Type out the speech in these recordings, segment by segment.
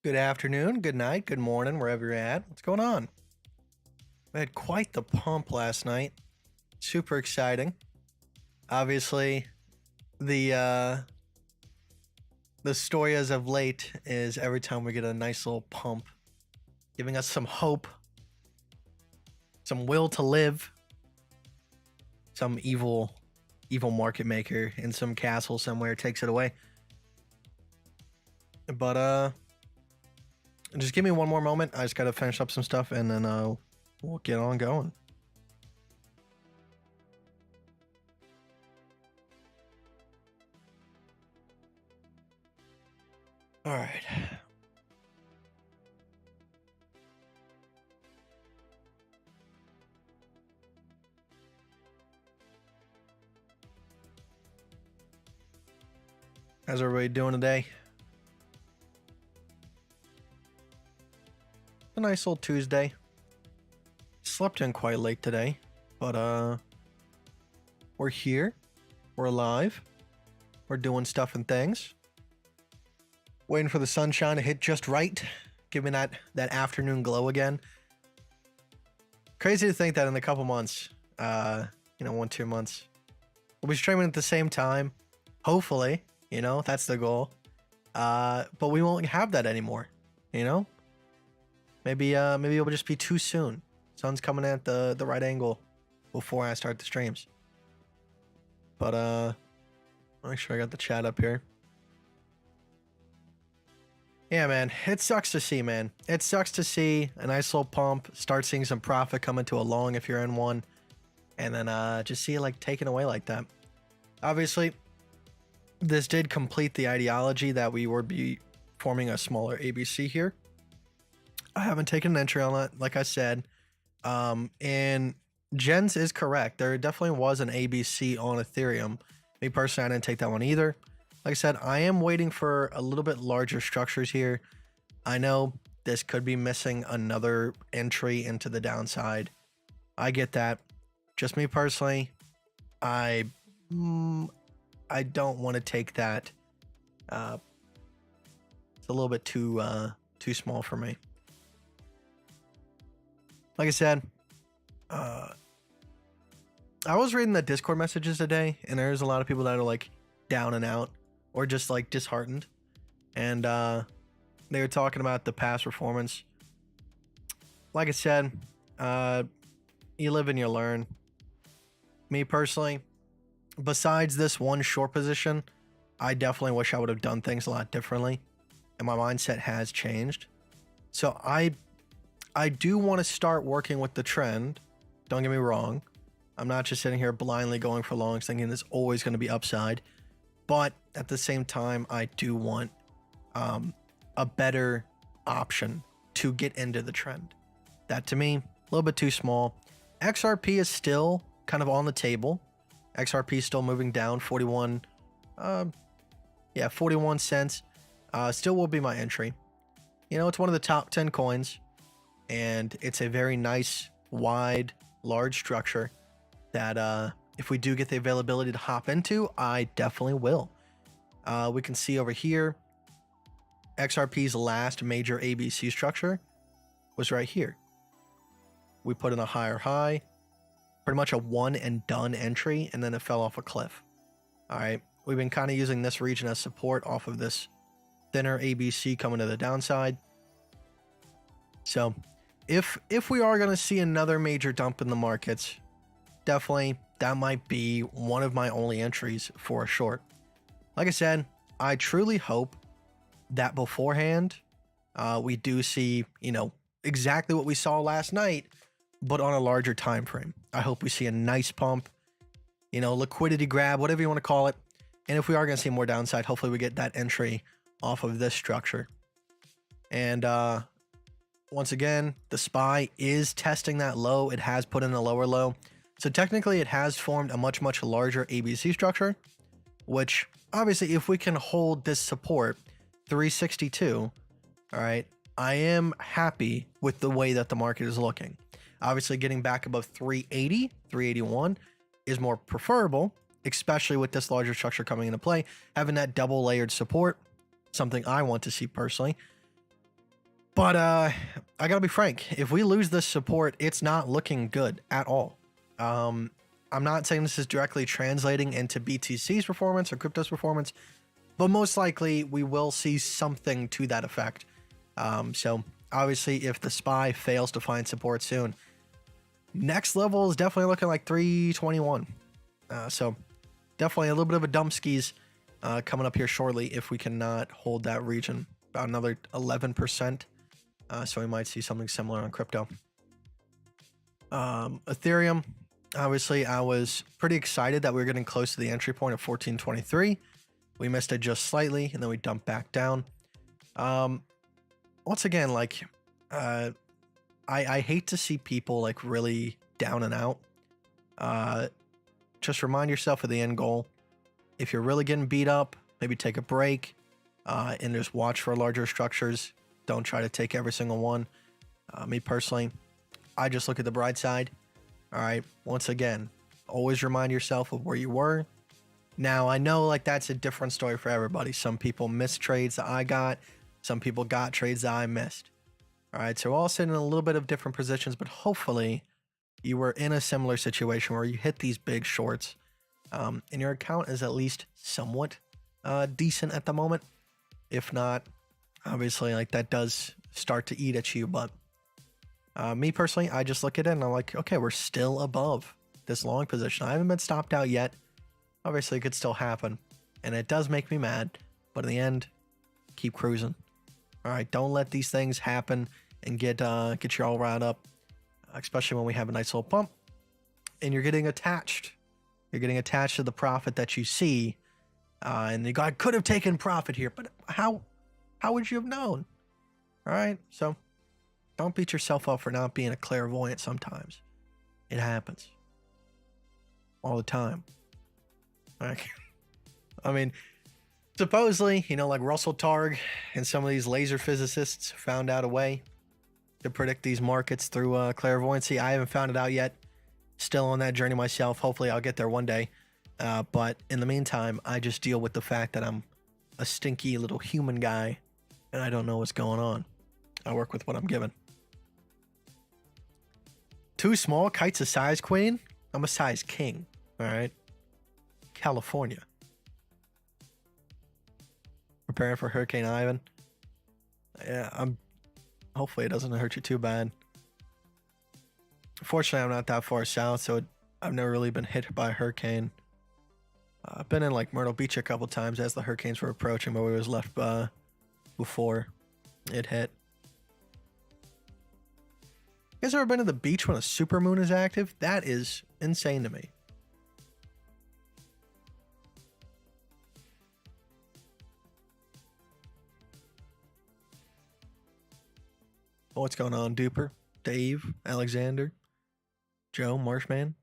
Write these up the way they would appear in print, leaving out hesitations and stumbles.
Good afternoon, good night, good morning, wherever you're at. What's going on? We had quite the pump last night. Super exciting. Obviously, the the story as of late is every time we get a nice little pump, giving us some hope, some will to live. Some evil market maker in some castle somewhere takes it away. But just give me one more moment. I just gotta finish up some stuff and then we'll get on going. All right. How's everybody doing today? A nice little Tuesday. Slept in quite late today, but we're here. We're alive. We're doing stuff and things. Waiting for the sunshine to hit just right. Give me that afternoon glow again. Crazy to think that in a couple months, 1-2 months, we'll be streaming at the same time. Hopefully, that's the goal. But we won't have that anymore, Maybe it'll just be too soon. Sun's coming at the right angle before I start the streams. But I'll make sure I got the chat up here. Yeah, man, it sucks to see, man. It sucks to see a nice little pump, start seeing some profit come into a long if you're in one, and then just see it like taken away like that. Obviously, this did complete the ideology that we would be forming a smaller ABC here. I haven't taken an entry on that, like I said. And Jens is correct. There definitely was an ABC on Ethereum. Me personally, I didn't take that one either. Like I said, I am waiting for a little bit larger structures here. I know this could be missing another entry into the downside. I get that. Just me personally, I don't want to take that. It's a little bit too small for me. Like I said, I was reading the Discord messages today, and there's a lot of people that are like down and out or just like disheartened. And they were talking about the past performance. Like I said, you live and you learn. Me personally, besides this one short position, I definitely wish I would have done things a lot differently. And my mindset has changed. So I do want to start working with the trend. Don't get me wrong. I'm not just sitting here blindly going for longs thinking there's always going to be upside. But at the same time, I do want a better option to get into the trend. That to me, a little bit too small. XRP is still kind of on the table. XRP is still moving down 41. 41 cents. Still will be my entry. It's one of the top 10 coins. And it's a very nice, wide, large structure that if we do get the availability to hop into, I definitely will. We can see over here, XRP's last major ABC structure was right here. We put in a higher high, pretty much a one and done entry, and then it fell off a cliff. All right, we've been kind of using this region as support off of this thinner ABC coming to the downside. So if we are going to see another major dump in the markets, definitely that might be one of my only entries for a short. Like I said, I truly hope that beforehand we do see, exactly what we saw last night, but on a larger time frame. I hope we see a nice pump, liquidity grab, whatever you want to call it. And if we are going to see more downside, hopefully we get that entry off of this structure. And once again, the SPY is testing that low. It has put in a lower low. So technically it has formed a much, much larger ABC structure, which obviously if we can hold this support 362, all right, I am happy with the way that the market is looking. Obviously getting back above 380, 381 is more preferable, especially with this larger structure coming into play. Having that double layered support, something I want to see personally. But I gotta be frank. If we lose this support, it's not looking good at all. I'm not saying this is directly translating into BTC's performance or crypto's performance, but most likely we will see something to that effect. So obviously, if the SPY fails to find support soon, next level is definitely looking like 321. So definitely a little bit of a dump skis coming up here shortly if we cannot hold that region. About another 11%. So we might see something similar on crypto. Ethereum, obviously, I was pretty excited that we were getting close to the entry point of 1423. We missed it just slightly, and then we dumped back down. Once again, like, I hate to see people like really down and out. Just remind yourself of the end goal. If you're really getting beat up, maybe take a break and just watch for larger structures. Don't try to take every single one. Me personally, I just look at the bright side. All right. Once again, always remind yourself of where you were. Now, I know like that's a different story for everybody. Some people missed trades that I got. Some people got trades that I missed. All right. So we're all sitting in a little bit of different positions, but hopefully you were in a similar situation where you hit these big shorts and your account is at least somewhat decent at the moment. If not, obviously, like that does start to eat at you. But me personally, I just look at it and I'm like, okay, we're still above this long position. I haven't been stopped out yet. Obviously, it could still happen. And it does make me mad. But in the end, keep cruising. All right, don't let these things happen and get you all riled up, especially when we have a nice little pump and you're getting attached. You're getting attached to the profit that you see. And you go, I could have taken profit here, but how would you have known? All right, so don't beat yourself up for not being a clairvoyant sometimes. It happens. All the time. Like, I mean, supposedly, you know, like Russell Targ and some of these laser physicists found out a way to predict these markets through clairvoyancy. I haven't found it out yet. Still on that journey myself. Hopefully I'll get there one day. But in the meantime, I just deal with the fact that I'm a stinky little human guy and I don't know what's going on. I work with what I'm given. Too small? Kite's a size queen? I'm a size king. All right. California. Preparing for Hurricane Ivan. Yeah, hopefully it doesn't hurt you too bad. Fortunately, I'm not that far south, so I've never really been hit by a hurricane. I've been in like Myrtle Beach a couple times as the hurricanes were approaching, but we was left before it hit. You guys ever been to the beach when a supermoon is active? That is insane to me. Oh, what's going on, Duper? Dave, Alexander, Joe, Marshman.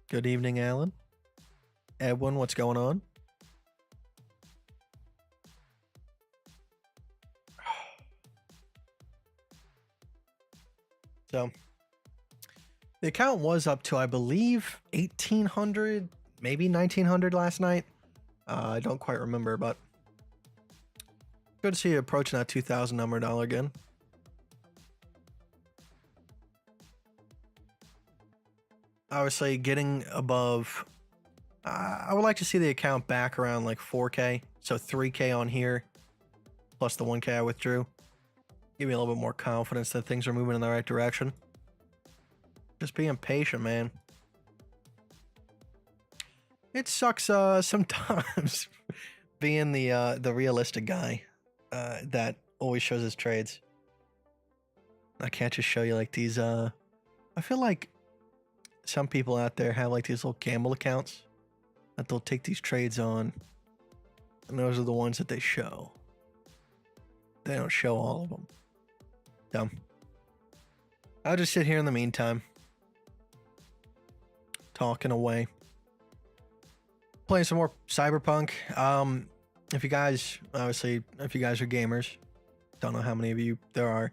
Good evening, Alan. Edwin, what's going on? So, the account was up to, I believe, 1,800, maybe 1,900 last night. I don't quite remember, but good to see you approaching that 2,000 number dollar again. Obviously, getting above, I would like to see the account back around like 4K. So 3K on here, plus the 1K I withdrew. Give me a little bit more confidence that things are moving in the right direction. Just being patient, man. It sucks sometimes being the realistic guy that always shows his trades. I can't just show you like these. I feel like some people out there have like these little gamble accounts that they'll take these trades on, and those are the ones that they show. They don't show all of them. So I'll just sit here in the meantime, talking away, playing some more Cyberpunk. If you guys, obviously, if you guys are gamers, don't know how many of you there are.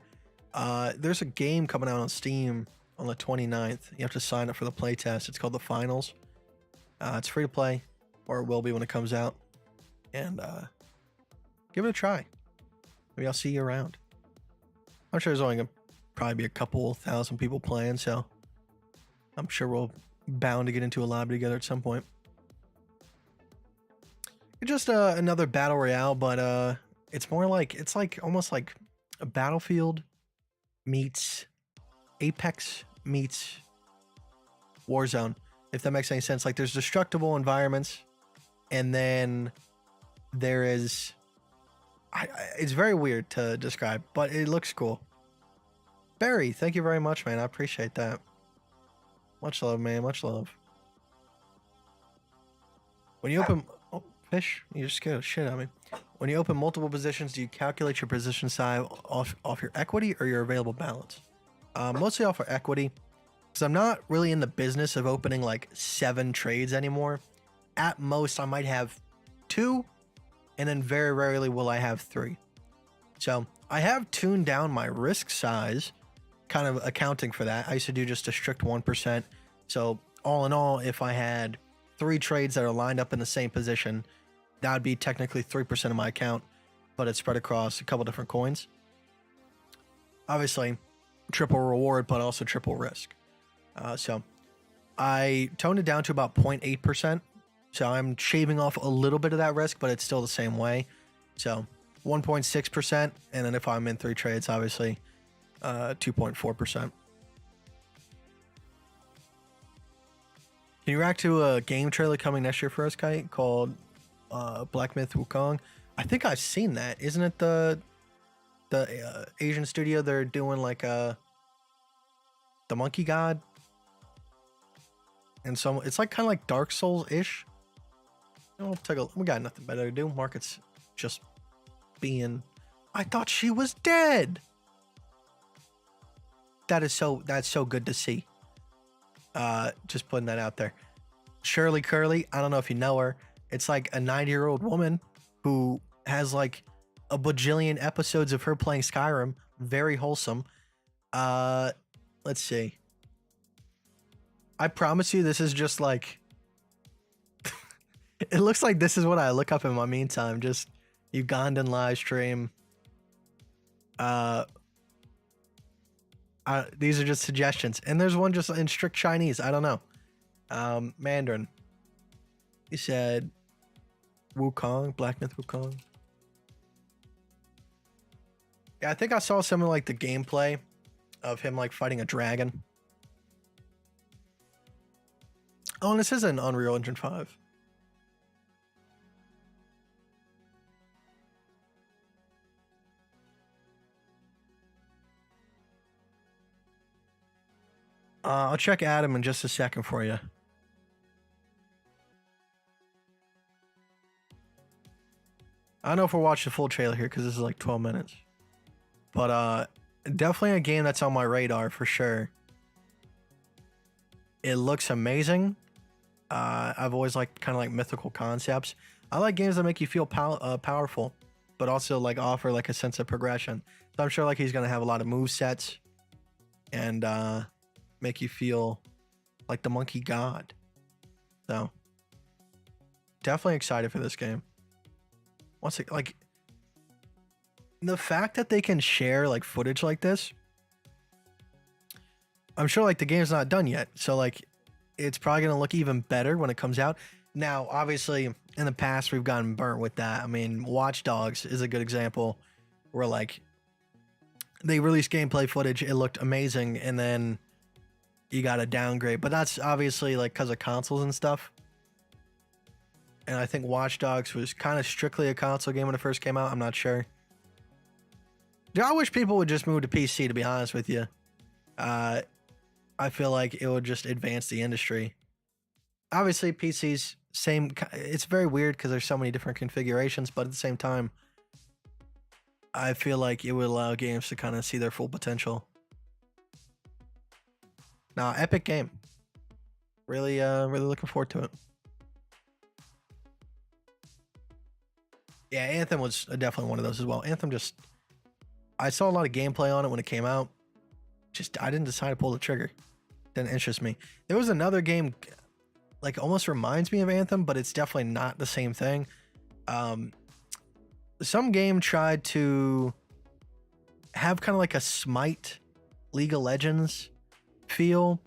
There's a game coming out on Steam on the 29th. You have to sign up for the playtest. It's called The Finals. It's free to play, or it will be when it comes out. And give it a try. Maybe I'll see you around. I'm sure there's only gonna probably be a couple thousand people playing, so I'm sure we'll bound to get into a lobby together at some point. It's just another battle royale, but it's more like, it's like almost like a Battlefield meets Apex meets Warzone, if that makes any sense. Like, there's destructible environments, and then there is it's very weird to describe, but it looks cool. Barry, thank you very much, man. I appreciate that. Much love, man. Much love. When you open... Oh, fish? You just scared the shit out of me. When you open multiple positions, do you calculate your position size off your equity or your available balance? Mostly off our equity, because I'm not really in the business of opening like 7 trades anymore. At most, I might have 2, and then very rarely will I have 3. So I have tuned down my risk size, kind of accounting for that. I used to do just a strict 1%. So all in all, if I had 3 trades that are lined up in the same position, that would be technically 3% of my account, but it's spread across a couple different coins. Obviously, triple reward, but also triple risk. So I toned it down to about 0.8%. So I'm shaving off a little bit of that risk, but it's still the same way. So 1.6%. And then if I'm in 3 trades, obviously 2.4%. Can you react to a game trailer coming next year for us, Kite, called Black Myth Wukong? I think I've seen that. Isn't it the Asian studio? They're doing like the Monkey God, and so it's like kind of like Dark Souls-ish. We got nothing better to do. Market's just being... I thought she was dead. That's so good to see. Just putting that out there. Shirley Curley, I don't know if you know her. It's like a 90-year-old woman who has like a bajillion episodes of her playing Skyrim. Very wholesome. Let's see. I promise you, this is just like... It looks like this is what I look up in my meantime. Just Ugandan live stream. These are just suggestions. And there's one just in strict Chinese. I don't know. Mandarin. He said Wukong, Black Myth Wukong. Yeah, I think I saw some of like the gameplay of him like fighting a dragon. Oh, and this is an Unreal Engine 5. I'll check Adam in just a second for you. I don't know if we'll watch the full trailer here because this is like 12 minutes. But definitely a game that's on my radar for sure. It looks amazing. I've always liked kind of like mythical concepts. I like games that make you feel powerful, but also like offer like a sense of progression. So I'm sure like he's gonna have a lot of move sets and make you feel like the monkey god. So definitely excited for this game. Once it, like the fact that they can share like footage like this, I'm sure like the game's not done yet. So like it's probably gonna look even better when it comes out. Now, obviously, in the past we've gotten burnt with that. I mean, Watch Dogs is a good example where like they released gameplay footage, it looked amazing, and then you got a downgrade. But that's obviously like because of consoles and stuff. And I think Watch Dogs was kind of strictly a console game when it first came out. I'm not sure. Dude, I wish people would just move to PC, to be honest with you. I feel like it would just advance the industry. Obviously, PC's same. It's very weird because there's so many different configurations, but at the same time, I feel like it would allow games to kind of see their full potential. Now, epic game. Really, really looking forward to it. Yeah, Anthem was definitely one of those as well. Anthem just, I saw a lot of gameplay on it when it came out. Just, I didn't decide to pull the trigger. Didn't interest me. There was another game, like almost reminds me of Anthem, but it's definitely not the same thing. Some game tried to have kind of like a Smite League of Legends feel.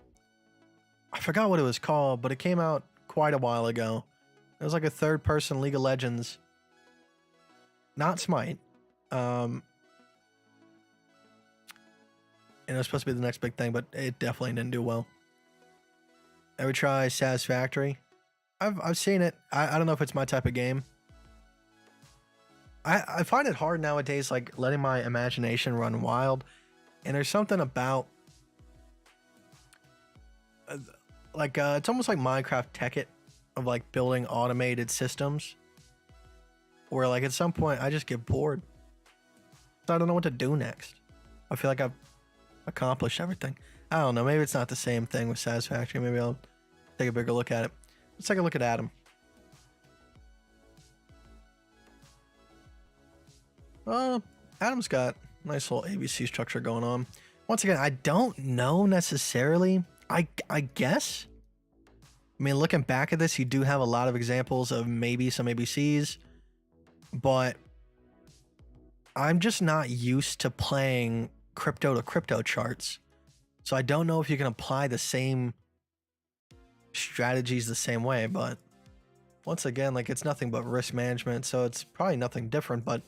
I forgot what it was called, but it came out quite a while ago. It was like a third-person League of Legends, not Smite. And it was supposed to be the next big thing, but it definitely didn't do well. Ever try Satisfactory? I've seen it. I don't know if it's my type of game. I find it hard nowadays, like letting my imagination run wild. And there's something about it's almost like Minecraft Tekkit of like building automated systems where like at some point I just get bored. So I don't know what to do next. I feel like I've accomplished everything. I don't know. Maybe it's not the same thing with Satisfactory. Maybe I'll take a bigger look at it. Let's take a look at Adam. Adam's got a nice little ABC structure going on. Once again, I don't know necessarily. I guess. I mean, looking back at this, you do have a lot of examples of maybe some ABCs, but I'm just not used to playing crypto to crypto charts. So I don't know if you can apply the same strategies the same way, but once again, like it's nothing but risk management, so it's probably nothing different, but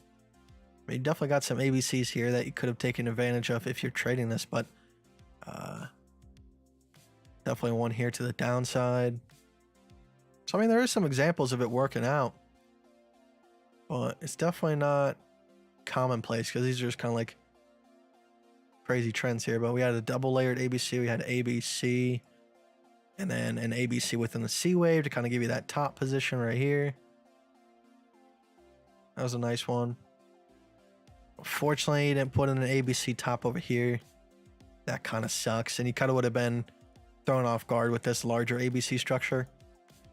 you definitely got some ABCs here that you could have taken advantage of if you're trading this, but definitely one here to the downside. So I mean, there is some examples of it working out, but it's definitely not commonplace because these are just kind of like crazy trends here. But we had a double layered ABC, we had ABC, and then an ABC within the C wave to kind of give you that top position right here. That was a nice one. Fortunately, he didn't put in an ABC top over here. That kind of sucks, and he kind of would have been thrown off guard with this larger ABC structure.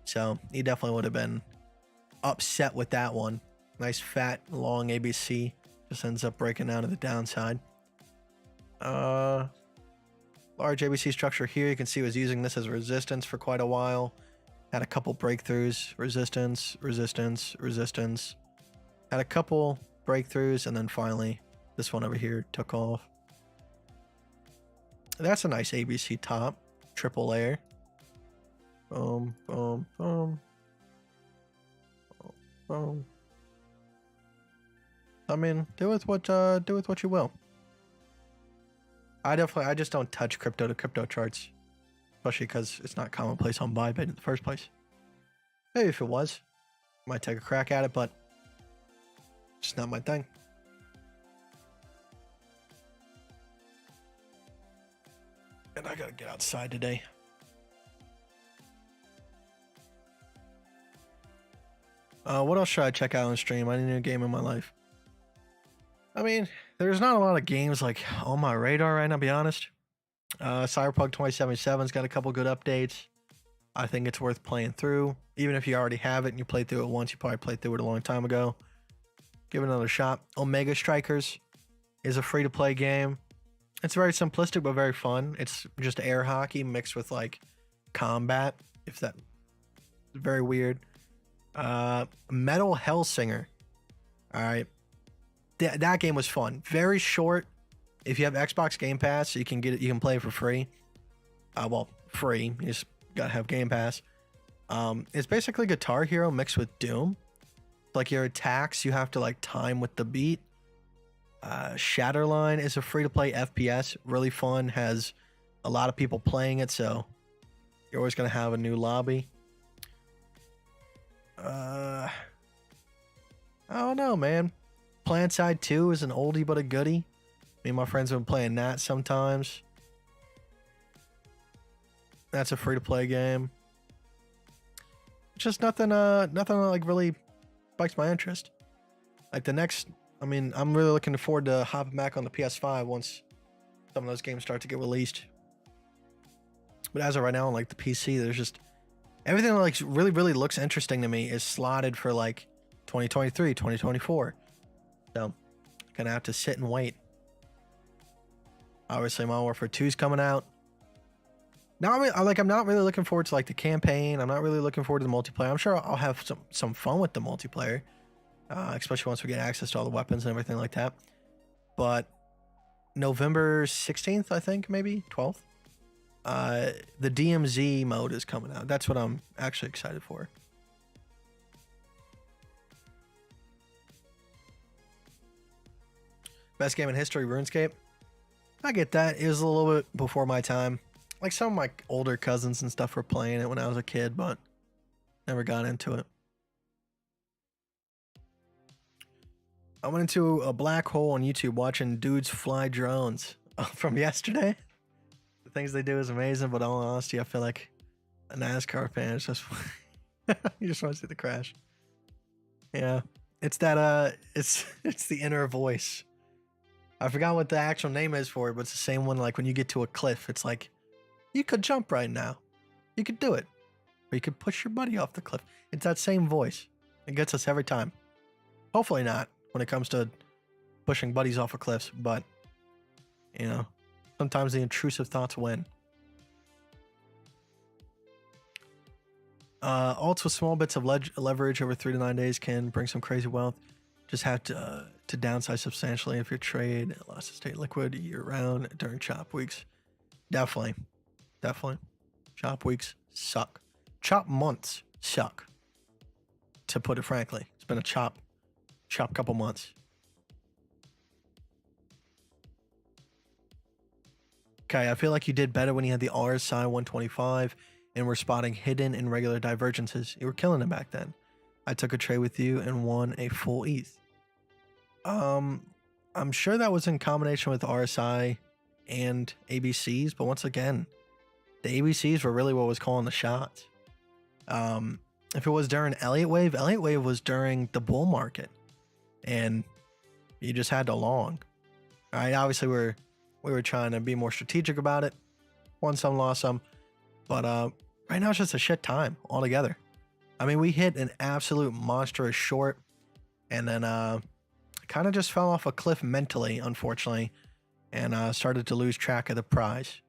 So he definitely would have been upset with that one. Nice fat long ABC just ends up breaking down to the downside. Large ABC structure here. You can see was using this as resistance for quite a while. Had a couple breakthroughs. Resistance, resistance, resistance. Had a couple breakthroughs, and then finally this one over here took off. That's a nice ABC top. Triple layer. Boom, boom, boom. Boom. I mean, do with what you will. I just don't touch crypto to crypto charts, especially because it's not commonplace on Bybit in the first place. Maybe if it was, might take a crack at it, but it's not my thing. And I gotta get outside today. What else should I check out on stream? I need a new game in my life. I mean, there's not a lot of games like on my radar right now, to be honest. Cyberpunk 2077's got a couple good updates. I think it's worth playing through. Even if you already have it and you played through it once, you probably played through it a long time ago. Give it another shot. Omega Strikers is a free-to-play game. It's very simplistic, but very fun. It's just air hockey mixed with like combat, if that is very weird. Metal Hellsinger. All right. That game was fun. Very short. If you have Xbox Game Pass, you can get it. You can play it for free. Well, free. You just gotta have Game Pass. It's basically Guitar Hero mixed with Doom. Like your attacks, you have to like time with the beat. Shatterline is a free-to-play FPS. Really fun. Has a lot of people playing it, so you're always gonna have a new lobby. I don't know, man. PlanetSide 2 is an oldie but a goodie. Me and my friends have been playing that sometimes. That's a free-to-play game. Just nothing like really spikes my interest. Like the next, I mean, I'm really looking forward to hopping back on the PS5 once some of those games start to get released. But as of right now, on like the PC, there's just everything that like really looks interesting to me is slotted for like 2023, 2024. So gonna have to sit and wait. Obviously, Modern Warfare 2 is coming out. Now, I'm not really looking forward to like the campaign. I'm not really looking forward to the multiplayer. I'm sure I'll have some fun with the multiplayer, especially once we get access to all the weapons and everything like that. But November 16th, I think, maybe 12th. The DMZ mode is coming out. That's what I'm actually excited for. Best game in history, RuneScape. I get that. It was a little bit before my time. Like some of my older cousins and stuff were playing it when I was a kid, but never got into it. I went into a black hole on YouTube watching dudes fly drones from yesterday. The things they do is amazing, but in all honesty, I feel like a NASCAR fan is just you just want to see the crash. Yeah, it's that it's the inner voice. I forgot what the actual name is for it, but it's the same one. Like when you get to a cliff, it's like you could jump right now, you could do it, or you could push your buddy off the cliff. It's that same voice. It gets us every time. Hopefully not when it comes to pushing buddies off of cliffs, but you know, sometimes the intrusive thoughts win. Alts with small bits of leverage over 3 to 9 days can bring some crazy wealth. Just have to downsize substantially if your trade allows to stay liquid year round during chop weeks. Definitely. Chop weeks suck. Chop months suck. To put it frankly, it's been a chop couple months. Okay, I feel like you did better when you had the RSI 125 and were spotting hidden and regular divergences. You were killing it back then. I took a trade with you and won a full ETH. I'm sure that was in combination with RSI and ABCs, but once again, the ABCs were really what was calling the shots. If it was during Elliott Wave was during the bull market, and you just had to long. All right, obviously we were trying to be more strategic about it. Won some, lost some, but right now it's just a shit time altogether. I mean, we hit an absolute monstrous short, and then kind of just fell off a cliff mentally, unfortunately, and started to lose track of the prize.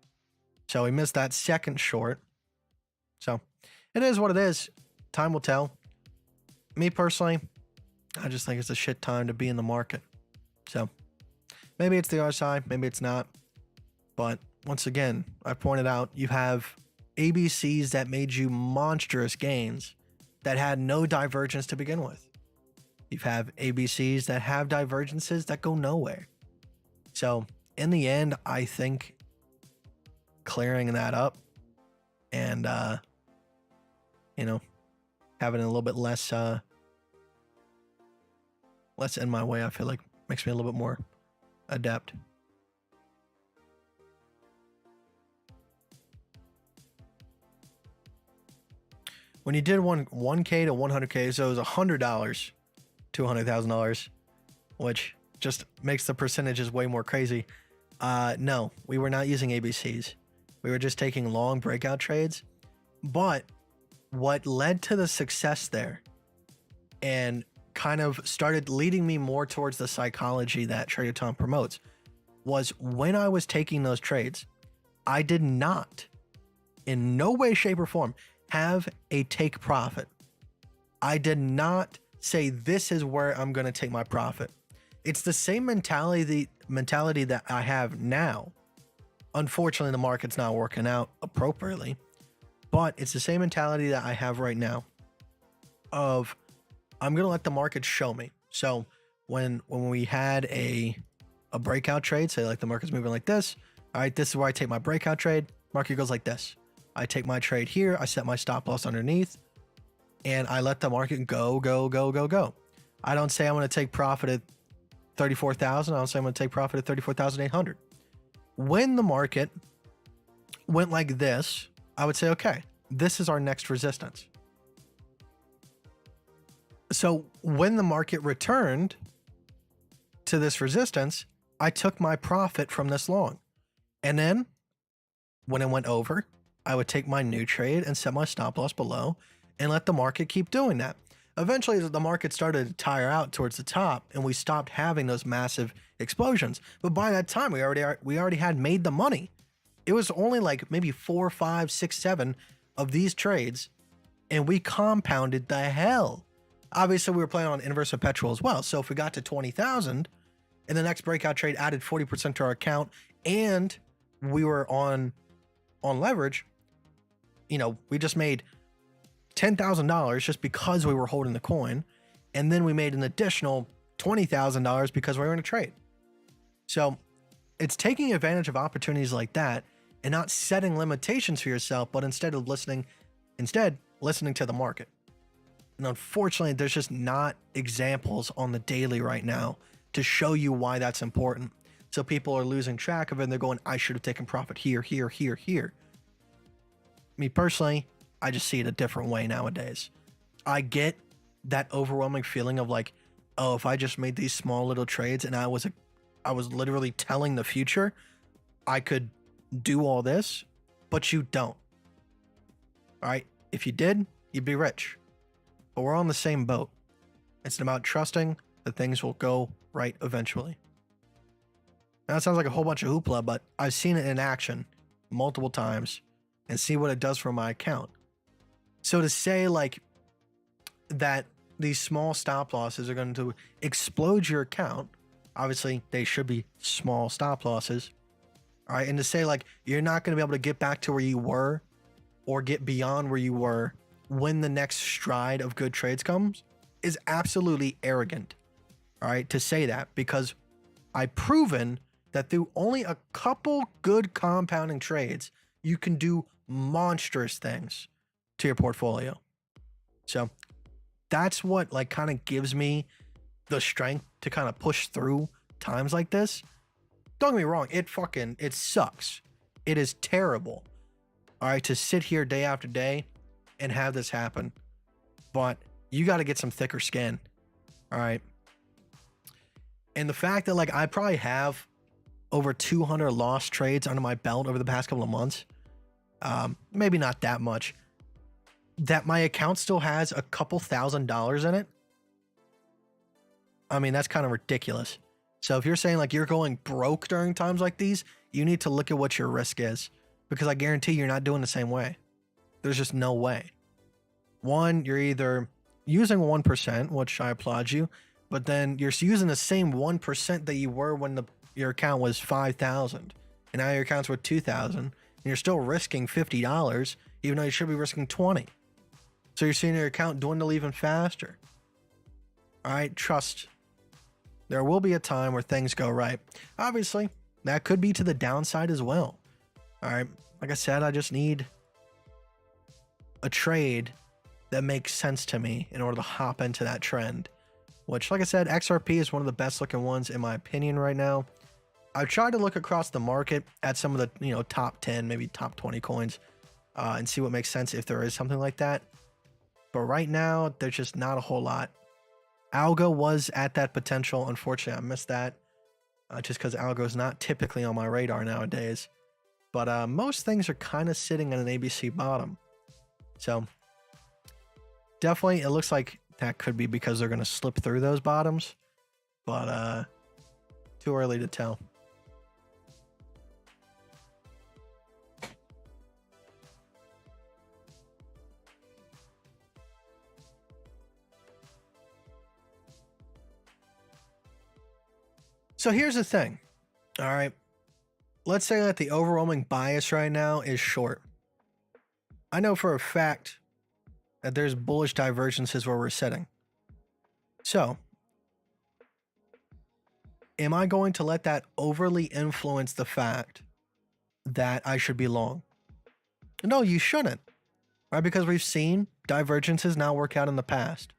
So we missed that second short. So it is what it is. Time will tell. Me personally, I just think it's a shit time to be in the market. So maybe it's the RSI, maybe it's not. But once again, I pointed out you have ABCs that made you monstrous gains that had no divergence to begin with. You have ABCs that have divergences that go nowhere. So in the end, I think clearing that up and, you know, having a little bit less in my way, I feel like makes me a little bit more adept. When you did 1K to 100K, so it was $100 to $100,000, which just makes the percentages way more crazy. No, we were not using ABCs. We were just taking long breakout trades. But what led to the success there and kind of started leading me more towards the psychology that Trader Tom promotes was when I was taking those trades, I did not, in no way, shape, or form, have a take profit. I did not say this is where I'm going to take my profit. It's the same mentality that I have now. Unfortunately, the market's not working out appropriately, but it's the same mentality that I have right now of I'm going to let the market show me. So when we had a breakout trade, say like the market's moving like this, all right, this is where I take my breakout trade. Market goes like this. I take my trade here. I set my stop loss underneath and I let the market go. I don't say I'm going to take profit at 34,000. I don't say I'm going to take profit at 34,800. When the market went like this, I would say, okay, this is our next resistance. So when the market returned to this resistance, I took my profit from this long. And then when it went over, I would take my new trade and set my stop loss below and let the market keep doing that. Eventually, the market started to tire out towards the top and we stopped having those massive explosions. But by that time, we already had made the money. It was only like maybe 4, 5, 6, 7 of these trades and we compounded the hell. Obviously, we were playing on inverse perpetual as well. So if we got to 20,000, and the next breakout trade added 40% to our account, and we were on leverage, you know, we just made $10,000 just because we were holding the coin, and then we made an additional $20,000 because we were in a trade. So it's taking advantage of opportunities like that and not setting limitations for yourself, but instead listening to the market. And unfortunately, there's just not examples on the daily right now to show you why that's important. So people are losing track of it and they're going, I should have taken profit here, here, here, here. Me personally, I just see it a different way nowadays. I get that overwhelming feeling of like, oh, if I just made these small little trades and I was literally telling the future, I could do all this, but you don't. All right. If you did, you'd be rich. But we're on the same boat. It's about trusting that things will go right eventually. Now, that sounds like a whole bunch of hoopla, but I've seen it in action multiple times and see what it does for my account. So to say like that these small stop losses are going to explode your account, obviously they should be small stop losses. All right. And to say like you're not going to be able to get back to where you were or get beyond where you were when the next stride of good trades comes is absolutely arrogant. All right. To say that, because I've proven that through only a couple good compounding trades, you can do monstrous things to your portfolio. So that's what like kind of gives me the strength to kind of push through times like this. Don't get me wrong. It sucks. It is terrible. All right. To sit here day after day and have this happen, but you got to get some thicker skin. All right. And the fact that like I probably have over 200 lost trades under my belt over the past couple of months, maybe not that much, that my account still has a couple $1,000s in it. I mean, that's kind of ridiculous. So if you're saying like you're going broke during times like these, you need to look at what your risk is, because I guarantee you're not doing the same way. There's just no way. One, you're either using 1%, which I applaud you, but then you're using the same 1% that you were when your account was 5,000 and now your account's worth 2,000 and you're still risking $50, even though you should be risking 20. So you're seeing your account dwindle even faster. All right, trust. There will be a time where things go right. Obviously, that could be to the downside as well. All right, like I said, I just need a trade that makes sense to me in order to hop into that trend, which, like I said, XRP is one of the best looking ones in my opinion right now. I've tried to look across the market at some of the, you know, top 10, maybe top 20 coins and see what makes sense if there is something like that. But right now, there's just not a whole lot. Algo was at that potential. Unfortunately, I missed that just because Algo is not typically on my radar nowadays. But most things are kind of sitting at an ABC bottom. So definitely, it looks like that could be because they're going to slip through those bottoms. But too early to tell. So here's the thing. All right. Let's say that the overwhelming bias right now is short. I know for a fact that there's bullish divergences where we're sitting. So, am I going to let that overly influence the fact that I should be long? No, you shouldn't. Right? Because we've seen divergences now work out in the past.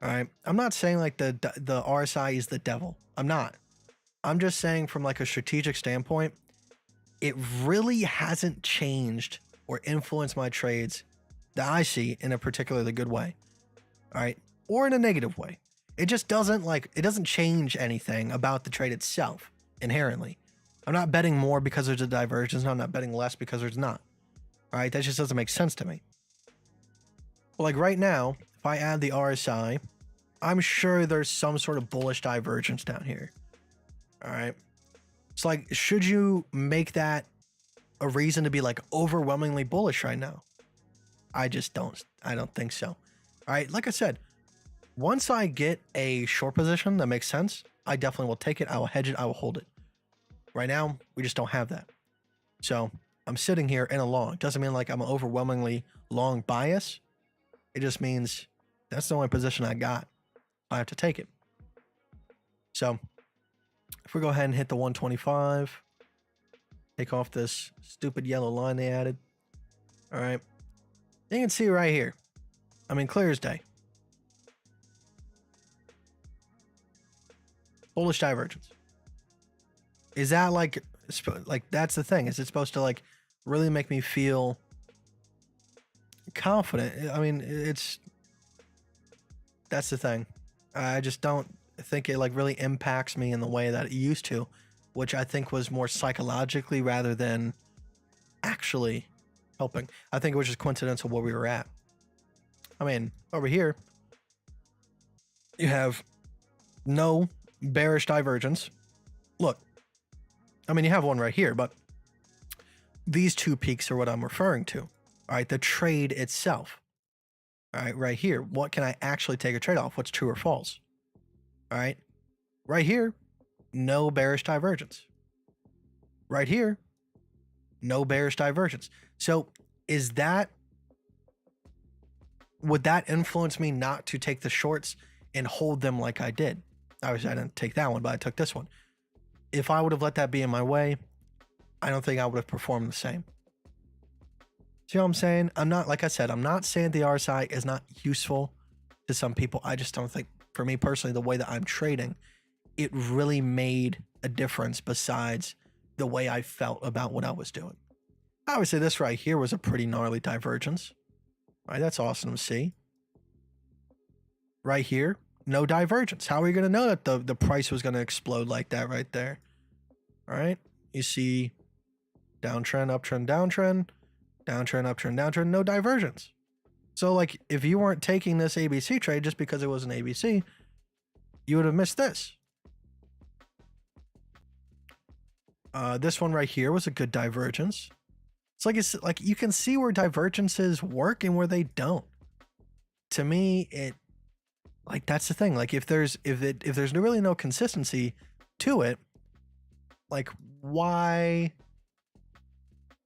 All right. I'm not saying like the RSI is the devil. I'm not. I'm just saying from like a strategic standpoint, it really hasn't changed or influenced my trades that I see in a particularly good way. All right. Or in a negative way. It just doesn't it doesn't change anything about the trade itself inherently. I'm not betting more because there's a divergence. I'm not betting less because there's not. All right. That just doesn't make sense to me. Well, like right now, if I add the RSI, I'm sure there's some sort of bullish divergence down here. All right. It's like, should you make that a reason to be like overwhelmingly bullish right now? I don't think so. All right. Like I said, once I get a short position that makes sense, I definitely will take it. I will hedge it. I will hold it. Right now, we just don't have that. So I'm sitting here in a long. Doesn't mean like I'm an overwhelmingly long bias. It just means that's the only position I got. I have to take it. So if we go ahead and hit the 125, take off this stupid yellow line they added. All right. You can see right here. I mean, clear as day. Bullish divergence. Is that like that's the thing? Is it supposed to like really make me feel confident? I mean, that's the thing. I just don't think it like really impacts me in the way that it used to, which I think was more psychologically rather than actually helping. I think it was just coincidental where we were at. I mean, over here, you have no bearish divergence. Look, I mean, you have one right here, but these two peaks are what I'm referring to. All right, the trade itself. All right, right here, what can I actually take a trade off? What's true or false? All right, right here, no bearish divergence. Right here, no bearish divergence. So would that influence me not to take the shorts and hold them like I did? Obviously, I didn't take that one, but I took this one. If I would have let that be in my way, I don't think I would have performed the same. See what I'm saying? Like I said, I'm not saying the RSI is not useful to some people. I just don't think, for me personally, the way that I'm trading, it really made a difference besides the way I felt about what I was doing. Obviously, this right here was a pretty gnarly divergence. Right, that's awesome to see. Right here, no divergence. How are you going to know that the price was going to explode like that right there? All right, you see downtrend, uptrend, downtrend, downtrend, uptrend, downtrend, no divergence. So like if you weren't taking this ABC trade just because it was an ABC, you would have missed this. This one right here was a good divergence. It's like you can see where divergences work and where they don't. To me, that's the thing. Like if there's really no consistency to it, like why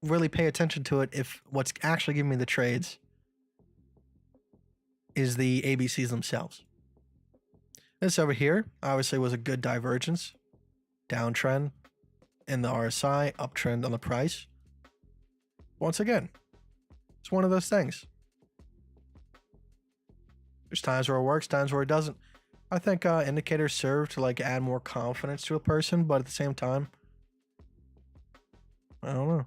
really pay attention to it if what's actually giving me the trades is the ABCs themselves? This over here obviously was a good divergence, downtrend in the RSI, uptrend on the price. Once again, it's one of those things. There's times where it works, times where it doesn't. I think indicators serve to like add more confidence to a person, but at the same time, I don't know.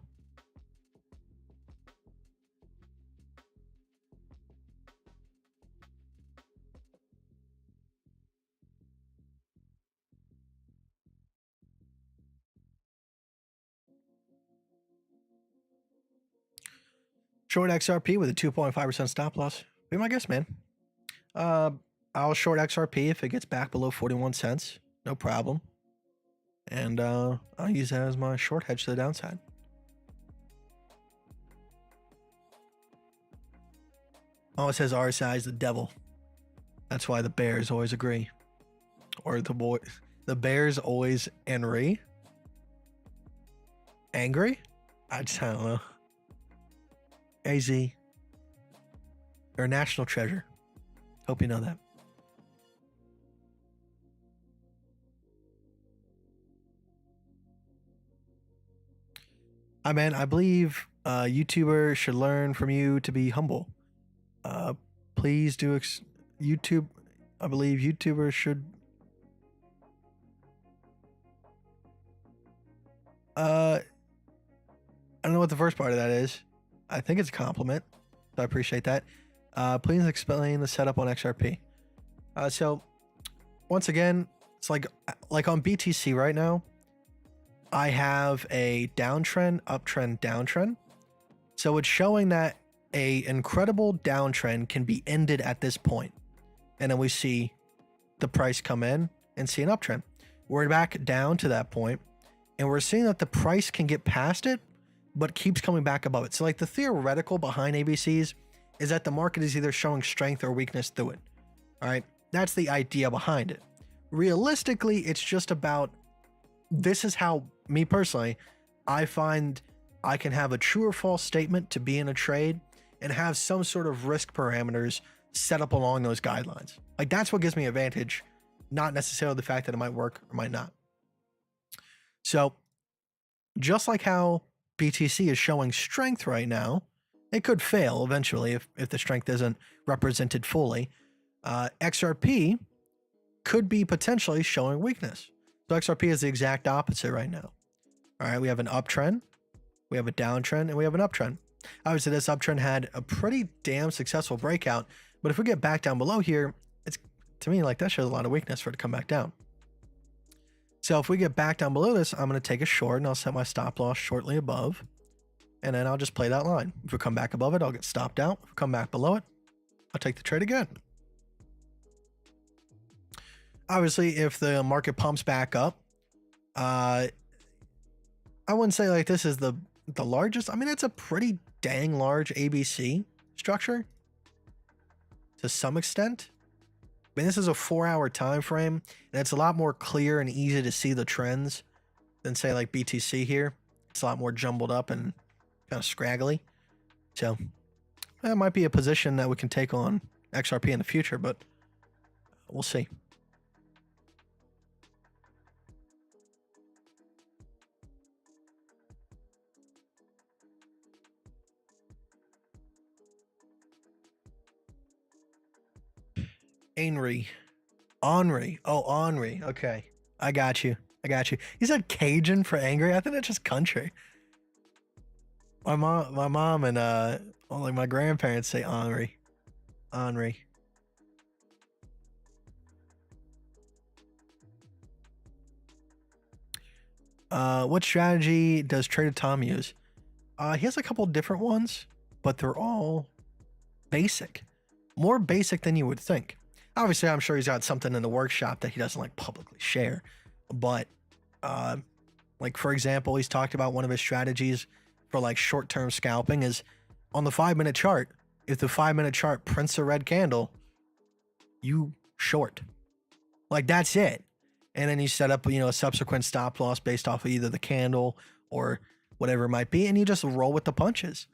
Short XRP with a 2.5% stop loss. Be my guess, man. I'll short XRP if it gets back below 41 cents. No problem. And I'll use that as my short hedge to the downside. Oh, it says RSI is the devil. That's why the bears always agree. Or the bears always angry. I don't know. AZ. They're a national treasure. Hope you know that. I believe YouTubers should learn from you to be humble. Please do YouTube. I believe YouTubers should. I don't know what the first part of that is. I think it's a compliment, so I appreciate that. Please explain the setup on XRP. So once again, it's like on BTC right now, I have a downtrend, uptrend, downtrend. So it's showing that a incredible downtrend can be ended at this point. And then we see the price come in and see an uptrend. We're back down to that point, and we're seeing that the price can get past it, but keeps coming back above it. So like the theoretical behind ABCs is that the market is either showing strength or weakness through it. All right. That's the idea behind it. realistically, it's just about, this is how, me personally, I find I can have a true or false statement to be in a trade and have some sort of risk parameters set up along those guidelines. Like, that's what gives me advantage, not necessarily the fact that it might work or might not. So just like how BTC is showing strength right now, it could fail eventually if the strength isn't represented fully. XRP could be potentially showing weakness. So XRP is the exact opposite right now. All right, we have an uptrend, we have a downtrend, and we have an uptrend. Obviously, this uptrend had a pretty damn successful breakout, but if we get back down below here, it's, to me, like, that shows a lot of weakness for it to come back down. So if we get back down below this, I'm going to take a short and I'll set my stop loss shortly above, and then I'll just play that line. If we come back above it, I'll get stopped out. If we come back below it, I'll take the trade again. Obviously, if the market pumps back up, I wouldn't say like this is the largest. I mean, it's a pretty dang large ABC structure to some extent. I mean, this is a 4-hour time frame, and it's a lot more clear and easy to see the trends than, say, like BTC here. It's a lot more jumbled up and kind of scraggly. So that might be a position that we can take on XRP in the future, but we'll see. Henry. Oh, Henry. Okay. I got you. You said Cajun for angry? I think that's just country. My mom and like my grandparents say Henry. What strategy does Trader Tom use? He has a couple different ones, but they're all basic. More basic than you would think. Obviously, I'm sure he's got something in the workshop that he doesn't like publicly share. But like, for example, he's talked about one of his strategies for like short-term scalping is on the 5-minute chart. If the 5-minute chart prints a red candle, you short. Like, that's it. And then you set up, a subsequent stop loss based off of either the candle or whatever it might be, and you just roll with the punches.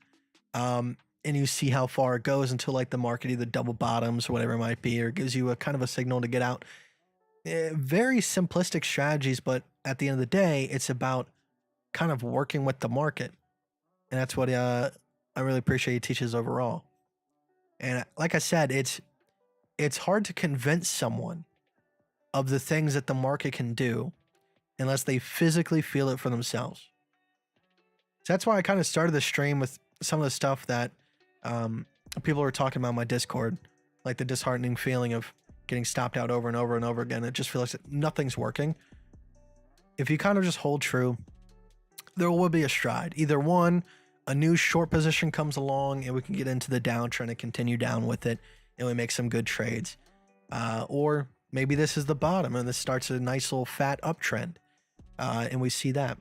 And you see how far it goes until like the market either double bottoms or whatever it might be, or gives you a kind of a signal to get out. Very simplistic strategies, but at the end of the day, it's about kind of working with the market. And that's what I really appreciate he teaches overall. And like I said, it's hard to convince someone of the things that the market can do unless they physically feel it for themselves. So that's why I kind of started the stream with some of the stuff that people were talking about in my Discord, like the disheartening feeling of getting stopped out over and over and over again. It just feels like nothing's working. If you kind of just hold true, there will be a stride. Either one, a new short position comes along and we can get into the downtrend and continue down with it, and we make some good trades. Or maybe this is the bottom and this starts a nice little fat uptrend, and we see that.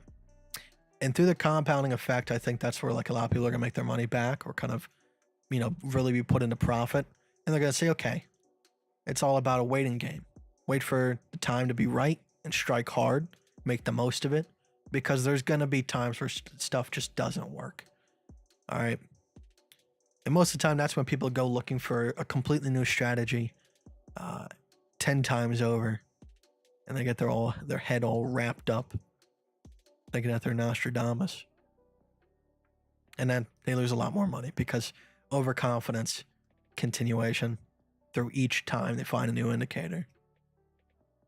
And through the compounding effect, I think that's where like a lot of people are gonna make their money back, or kind of, really be put into profit. And they're gonna say, okay, it's all about a waiting game. Wait for the time to be right and strike hard, make the most of it, because there's gonna be times where stuff just doesn't work. All right. And most of the time, that's when people go looking for a completely new strategy 10 times over, and they get their head all wrapped up, thinking that they're Nostradamus. And then they lose a lot more money because overconfidence, continuation through each time they find a new indicator.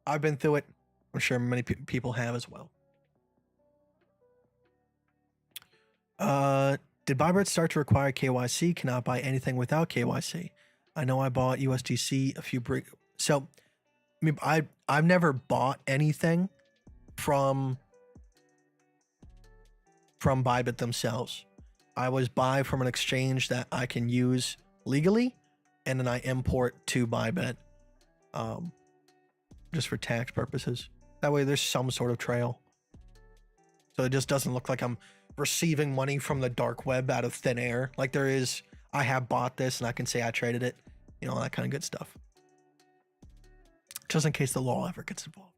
I've been through it. I'm sure many people have as well. Did Bybit start to require KYC? Cannot buy anything without KYC. I know I bought USDC a few so I mean, I've never bought anything from Bybit themselves. I always buy from an exchange that I can use legally, and then I import to Bybit, just for tax purposes. That way there's some sort of trail. So it just doesn't look like I'm receiving money from the dark web out of thin air. Like there is, I have bought this and I can say I traded it, that kind of good stuff. just in case the law ever gets involved.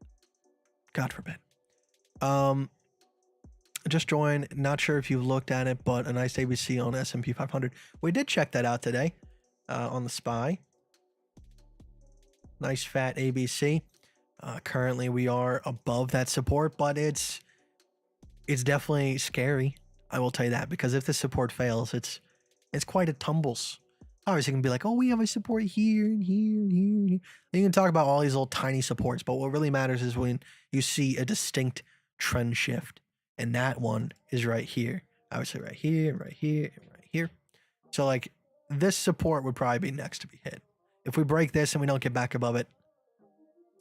God forbid. Just joined. Not sure if you've looked at it, but a nice ABC on S&P 500. We did check that out today on the SPY. Nice fat ABC. Currently, we are above that support, but it's definitely scary. I will tell you that, because if the support fails, it's quite a tumbles. Obviously, you can be like, oh, we have a support here and here and here. And here. And you can talk about all these little tiny supports, but what really matters is when you see a distinct trend shift. And that one is right here. Obviously, right here, right here, and right here. So, like, this support would probably be next to be hit. If we break this and we don't get back above it,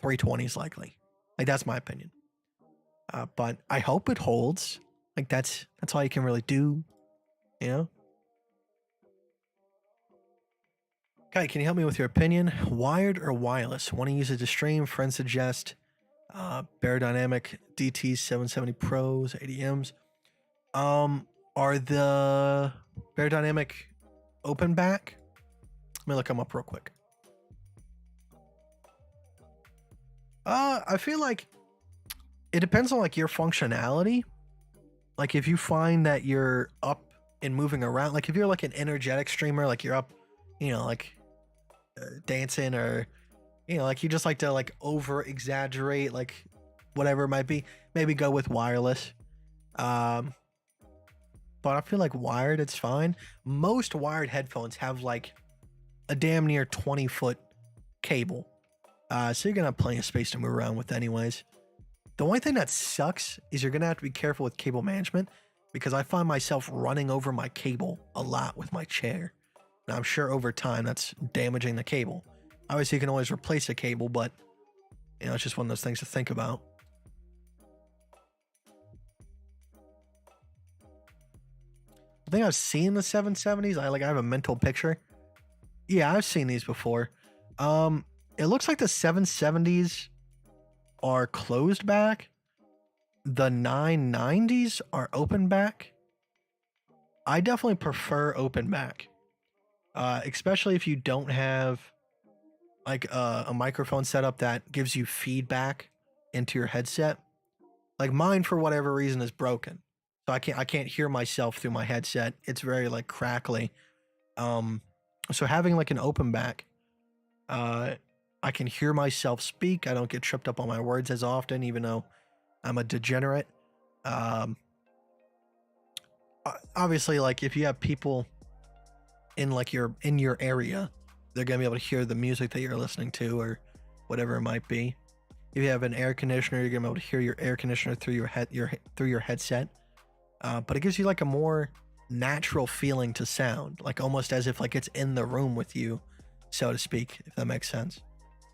320 is likely. Like, that's my opinion. But I hope it holds. Like, that's all you can really do, you know? Kite, can you help me with your opinion? Wired or wireless? Want to use it to stream? Friends suggest Bear Dynamic DT 770 Pros, ADMs. Are the Bear Dynamic open back? Let me look them up real quick. I feel like it depends on like your functionality. Like if you find that you're up and moving around, like if you're like an energetic streamer, like you're up, you know, like dancing, or you know, like you just like to like over exaggerate, like whatever it might be, maybe go with wireless. But I feel like wired, it's fine. Most wired headphones have like a damn near 20-foot cable. So you're gonna have plenty of space to move around with anyways. The only thing that sucks is you're gonna have to be careful with cable management, because I find myself running over my cable a lot with my chair. And I'm sure over time that's damaging the cable. Obviously, you can always replace a cable, but you know, it's just one of those things to think about. I think I've seen the 770s. I have a mental picture. Yeah, I've seen these before. It looks like the 770s are closed back. The 990s are open back. I definitely prefer open back. Especially if you don't have like a microphone setup that gives you feedback into your headset. Like mine, for whatever reason, is broken, so I can't hear myself through my headset. It's very like crackly. So having like an open back, I can hear myself speak. I don't get tripped up on my words as often, even though I'm a degenerate. Obviously, like if you have people in like your area, they're gonna be able to hear the music that you're listening to or whatever it might be. If you have an air conditioner, you're gonna be able to hear your air conditioner through your headset. But it gives you like a more natural feeling to sound, like almost as if like it's in the room with you, so to speak, if that makes sense.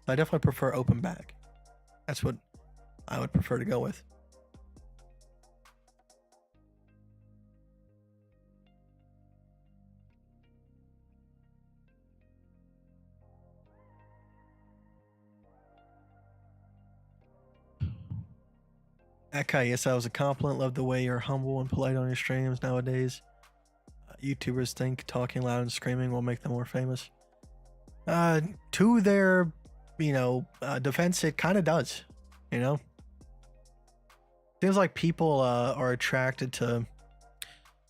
I definitely prefer open back. That's what I would prefer to go with. Okay, yes, that was a compliment. Love the way you're humble and polite on your streams nowadays. YouTubers think talking loud and screaming will make them more famous. To their, defense, it kind of does. You know, seems like people are attracted to,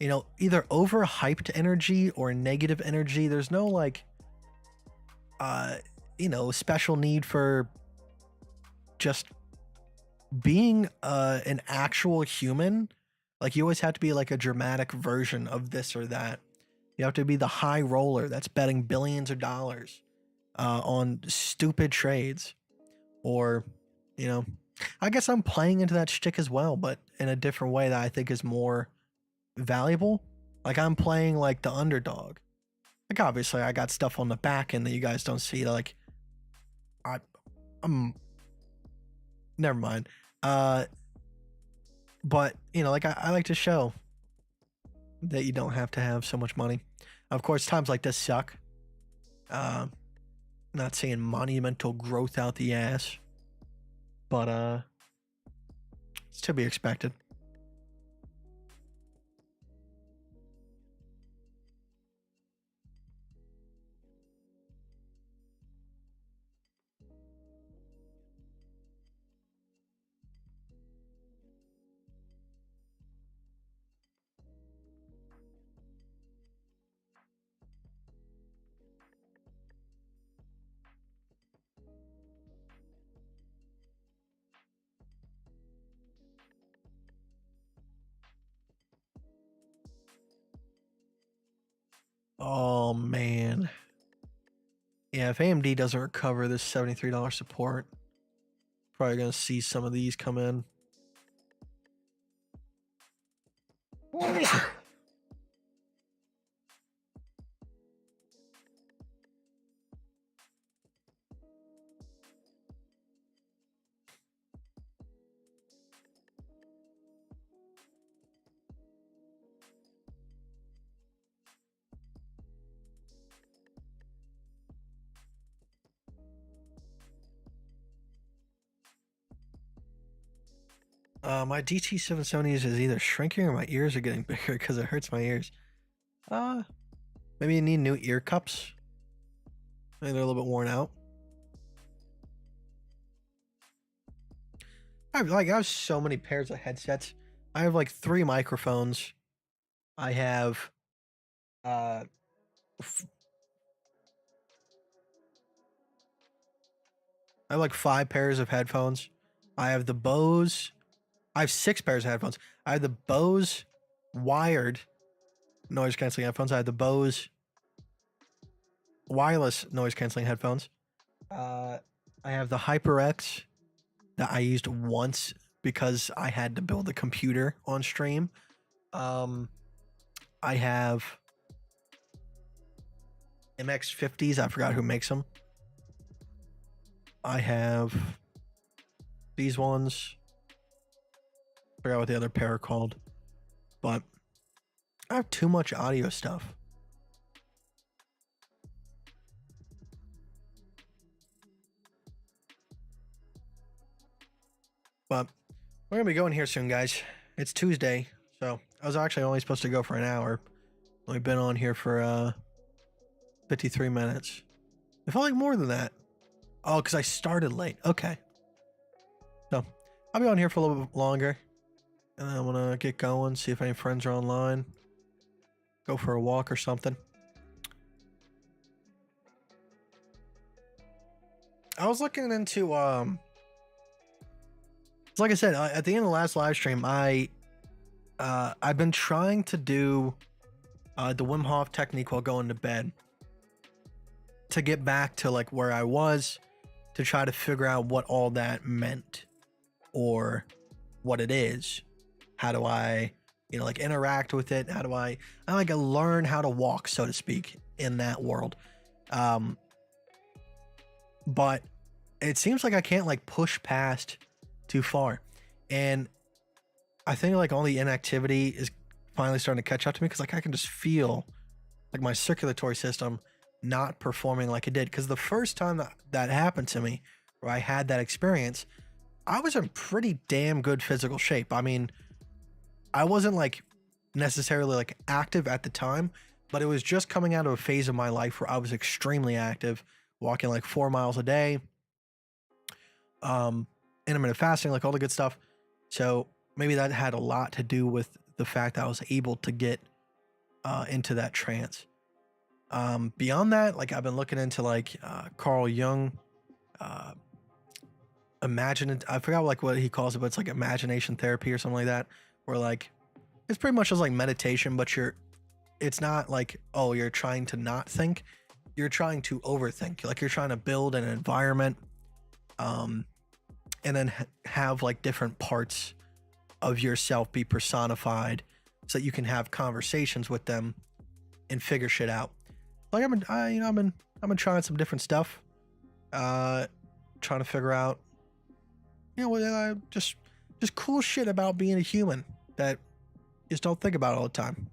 either overhyped energy or negative energy. There's no like, special need for just being an actual human. Like you always have to be like a dramatic version of this or that. You have to be the high roller that's betting billions of dollars on stupid trades, or I guess I'm playing into that shtick as well, but in a different way that I think is more valuable. Like I'm playing like the underdog. Like obviously I got stuff on the back end that you guys don't see. Like I'm never mind. But like I like to show that you don't have to have so much money. Of course, times like this suck. Not seeing monumental growth out the ass, but it's to be expected. Oh man. Yeah, if AMD doesn't recover this $73 support, probably gonna see some of these come in. My DT770s is either shrinking or my ears are getting bigger because it hurts my ears. Maybe you need new ear cups. Maybe they're a little bit worn out. I have so many pairs of headsets. I have like 3 microphones. I have I have like 5 pairs of headphones. I have the Bose. I have 6 pairs of headphones. I have the Bose wired noise canceling headphones. I have the Bose wireless noise canceling headphones. I have the HyperX that I used once because I had to build a computer on stream. I have MX50s. I forgot who makes them. I have these ones. I forgot what the other pair are called. But I have too much audio stuff. But we're gonna be going here soon, guys. It's Tuesday, so I was actually only supposed to go for an hour. We've been on here for 53 minutes. It felt like more than that. Oh, because I started late. Okay. So I'll be on here for a little bit longer. And I'm gonna get going, see if any friends are online. Go for a walk or something. I was looking into like I said, at the end of the last live stream, I've been trying to do the Wim Hof technique while going to bed to get back to like where I was, to try to figure out what all that meant or what it is. How do I, like interact with it? How do I like learn how to walk, so to speak, in that world? But it seems like I can't like push past too far, and I think like all the inactivity is finally starting to catch up to me because like I can just feel like my circulatory system not performing like it did. Because the first time that happened to me, where I had that experience, I was in pretty damn good physical shape. I mean, I wasn't like necessarily like active at the time, but it was just coming out of a phase of my life where I was extremely active, walking like 4 miles a day, intermittent fasting, like all the good stuff. So maybe that had a lot to do with the fact that I was able to get into that trance. Beyond that, like I've been looking into like Carl Jung, I forgot like what he calls it, but it's like imagination therapy or something like that, where like it's pretty much just like meditation, but it's not like, oh, you're trying to not think, you're trying to overthink. Like you're trying to build an environment, and then have like different parts of yourself be personified so that you can have conversations with them and figure shit out. Like I've been trying some different stuff, trying to figure out, just cool shit about being a human that you just don't think about all the time.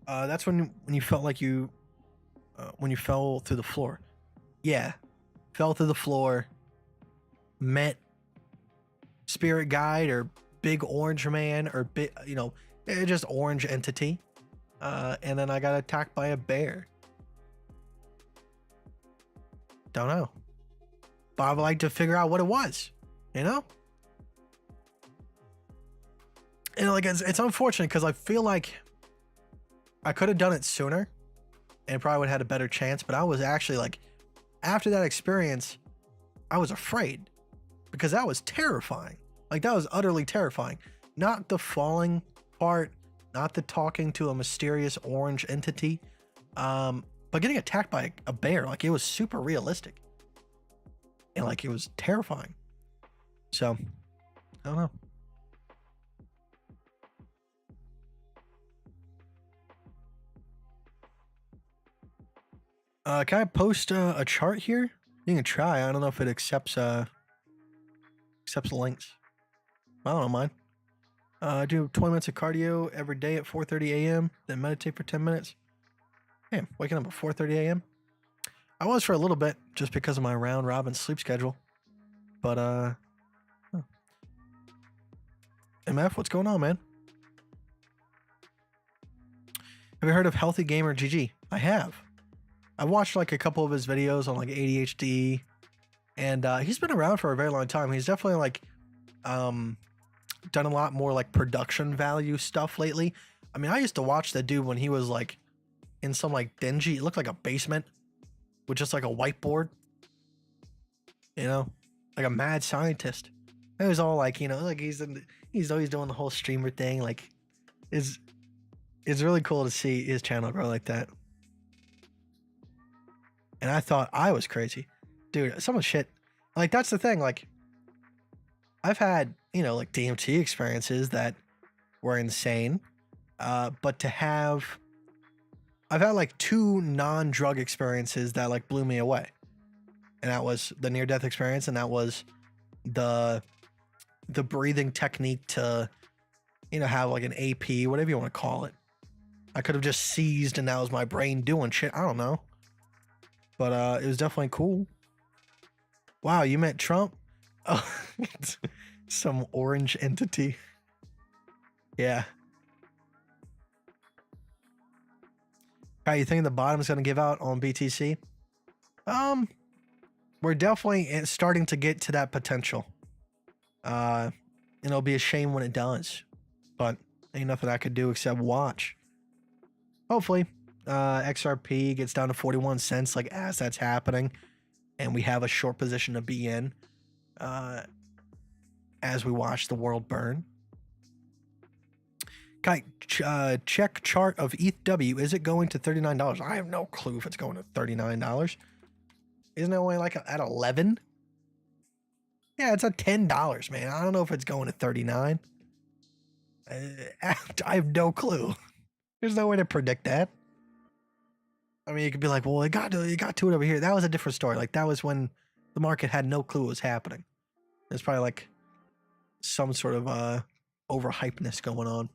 That's when you felt like when you fell through the floor. Yeah, fell through the floor, met spirit guide or big orange man or just orange entity, and then I got attacked by a bear. Don't know, but I would like to figure out what it was, and like it's unfortunate because I feel like I could have done it sooner and probably would have had a better chance, but I was actually like, after that experience, I was afraid because that was terrifying. Like that was utterly terrifying. Not the falling part, not the talking to a mysterious orange entity, but getting attacked by a bear. Like, it was super realistic. And like, it was terrifying. So, I don't know. Can I post a chart here? You can try. I don't know if it accepts links. I don't mind. I do 20 minutes of cardio every day at 4:30 a.m. Then meditate for 10 minutes. Damn, waking up at 4:30 a.m. I was for a little bit just because of my round robin sleep schedule. But MF, what's going on, man? Have you heard of Healthy Gamer GG? I have. I watched like a couple of his videos on like ADHD, and he's been around for a very long time. He's definitely like done a lot more like production value stuff lately. I mean, I used to watch that dude when he was like in some like dingy, it looked like a basement with just like a whiteboard, you know, like a mad scientist. It was all like, you know, like he's always doing the whole streamer thing. Like, it's really cool to see his channel grow like that. And I thought I was crazy. Dude, some of the shit, like, that's the thing. Like, I've had, you know, like DMT experiences that were insane. But I've had like 2 non-drug experiences that like blew me away. And that was the near-death experience, and that was the breathing technique to, you know, have like an AP, whatever you want to call it. I could have just seized and that was my brain doing shit. I don't know. But it was definitely cool. Wow, you met Trump? Oh, some orange entity. Yeah. How you think the bottom's gonna give out on BTC? We're definitely starting to get to that potential. And it'll be a shame when it does. But ain't nothing I could do except watch. Hopefully. XRP gets down to 41 cents like as that's happening, and we have a short position to be in as we watch the world burn. Kite, check chart of ETH. Is it going to $39? I have no clue if it's going to $39. Isn't it only like at 11? Yeah, it's at $10, man. I don't know if it's going to 39. I have no clue. There's no way to predict that. I mean, you could be like, well, it got to it over here. That was a different story. Like, that was when the market had no clue what was happening. There's probably like some sort of overhypeness going on.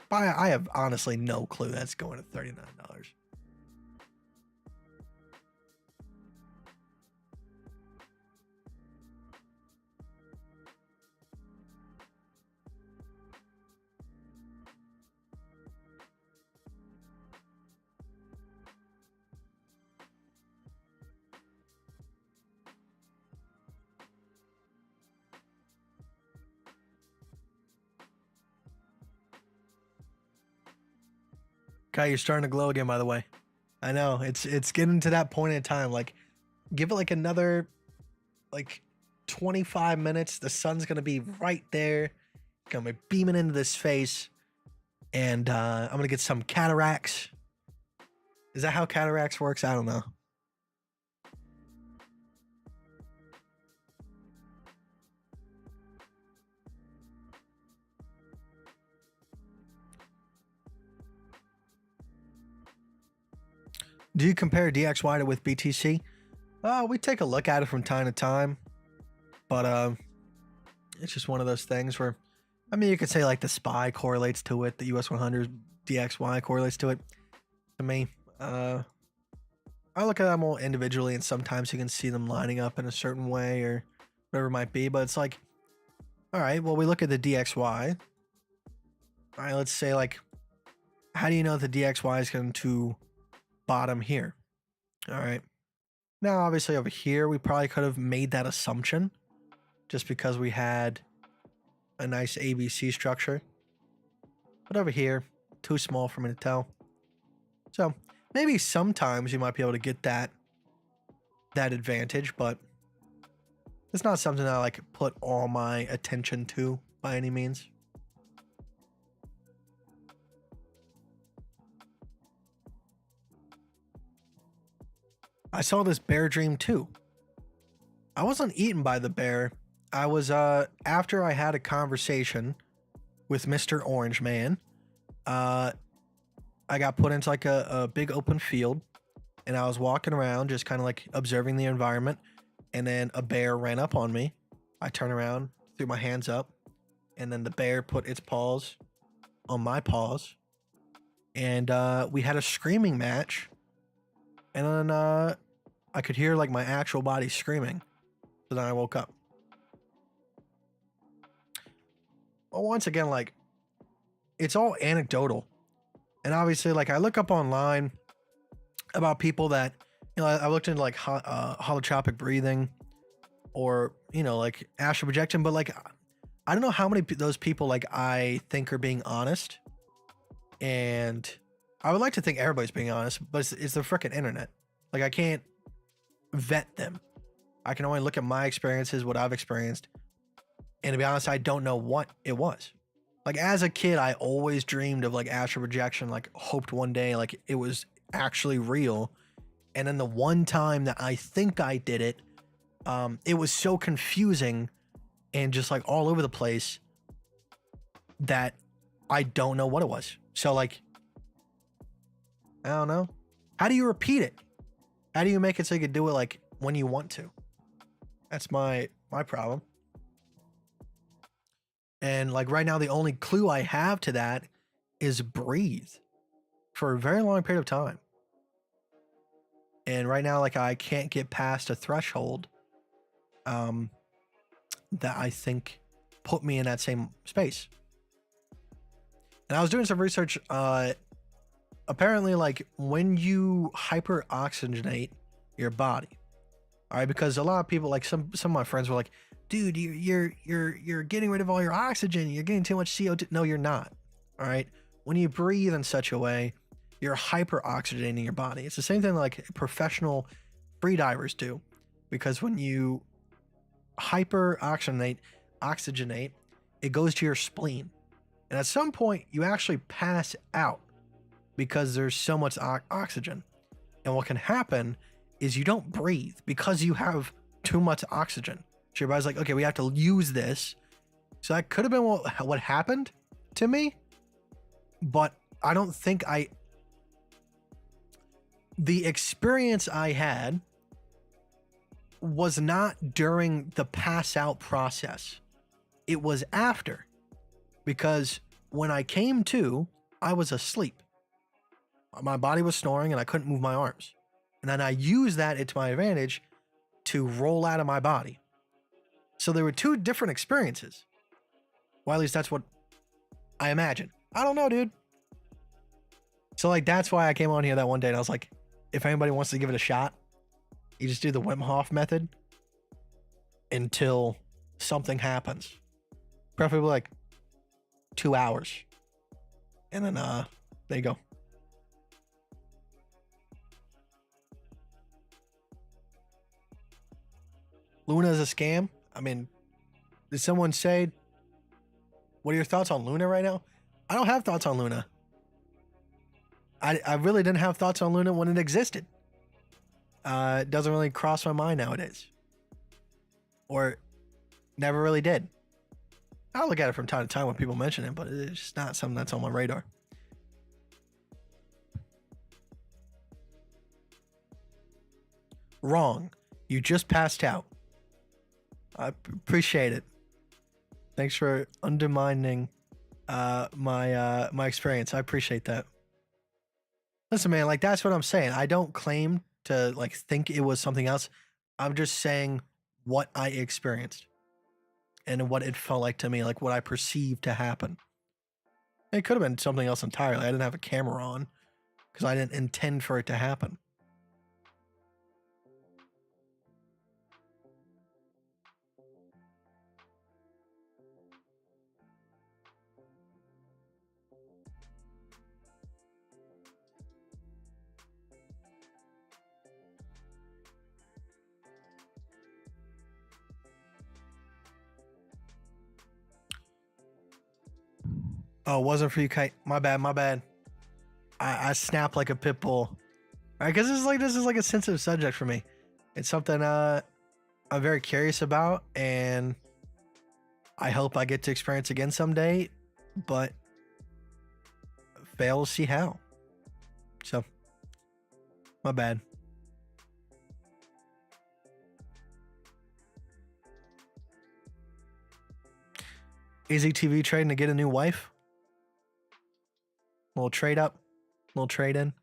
But I have honestly no clue that's going to $39. Kai, you're starting to glow again, by the way. I know, it's getting to that point in time. Like, give it like another like 25 minutes. The sun's gonna be right there, gonna be beaming into this face, and I'm gonna get some cataracts. Is that how cataracts works? I don't know. Do you compare DXY to with BTC? We take a look at it from time to time, but it's just one of those things where, I mean, you could say like the SPY correlates to it, the US 100 DXY correlates to it. To me, I look at them all individually, and sometimes you can see them lining up in a certain way or whatever it might be. But it's like, all right, well, we look at the DXY. All right, let's say like, how do you know the DXY is going to bottom here? All right. Now, obviously over here, we probably could have made that assumption just because we had a nice ABC structure. But over here, too small for me to tell. So maybe sometimes you might be able to get that advantage, but it's not something that I like put all my attention to by any means. I saw this bear dream too. I wasn't eaten by the bear. I was after I had a conversation with Mr. Orange Man, uh I got put into like a big open field, and I was walking around just kind of like observing the environment, and then a bear ran up on me. I turned around, threw my hands up, and then the bear put its paws on my paws, and we had a screaming match, and then I could hear like my actual body screaming. So then I woke up. Well, once again, like, it's all anecdotal. And obviously, like, I look up online about people that, I looked into like holotropic breathing, or, like astral projection, but like, I don't know how many those people like I think are being honest. And I would like to think everybody's being honest, but it's the freaking internet. Like, I can't vet them. I can only look at my experiences, what I've experienced. And to be honest, I don't know what it was. Like, as a kid, I always dreamed of like astral projection, like hoped one day like it was actually real. And then the one time that I think I did it, it was so confusing and just like all over the place that I don't know what it was. So like, I don't know. How do you repeat it? How do you make it so you can do it like when you want to? That's my problem. And like right now, the only clue I have to that is breathe for a very long period of time. And right now, like, I can't get past a threshold that I think put me in that same space. And I was doing some research. Apparently, like, when you hyperoxygenate your body, all right, because a lot of people, like some of my friends were like, dude, you're getting rid of all your oxygen. You're getting too much CO2. No, you're not. All right. When you breathe in such a way, you're hyperoxygenating your body. It's the same thing like professional freedivers do, because when you hyperoxygenate, it goes to your spleen, and at some point you actually pass out because there's so much oxygen. And what can happen is you don't breathe because you have too much oxygen. So your body's like, okay, we have to use this. So that could have been what happened to me, but I don't think the experience I had was not during the pass out process. It was after, because when I came to, I was asleep. My body was snoring and I couldn't move my arms. And then I used that to my advantage to roll out of my body. So there were two different experiences. Well, at least that's what I imagine. I don't know, dude. So like, that's why I came on here that one day and I was like, if anybody wants to give it a shot, you just do the Wim Hof method until something happens. Preferably like 2 hours. And then there you go. Luna is a scam. I mean, did someone say, what are your thoughts on Luna right now? I don't have thoughts on Luna. I really didn't have thoughts on Luna when it existed. It doesn't really cross my mind nowadays. Or never really did. I'll look at it from time to time when people mention it, but it's just not something that's on my radar. Wrong. You just passed out. I appreciate it. Thanks for undermining my experience. I appreciate that. Listen, man, like, that's what I'm saying. I don't claim to like think it was something else. I'm just saying what I experienced and what it felt like to me, like what I perceived to happen. It could have been something else entirely. I didn't have a camera on because I didn't intend for it to happen. Oh, it wasn't for you, Kite. My bad. I snapped like a pit bull. I guess this is like a sensitive subject for me. It's something I'm very curious about, and I hope I get to experience again someday, but fail to see how. So, my bad. Easy TV trading to get a new wife. Little trade up, little trade in.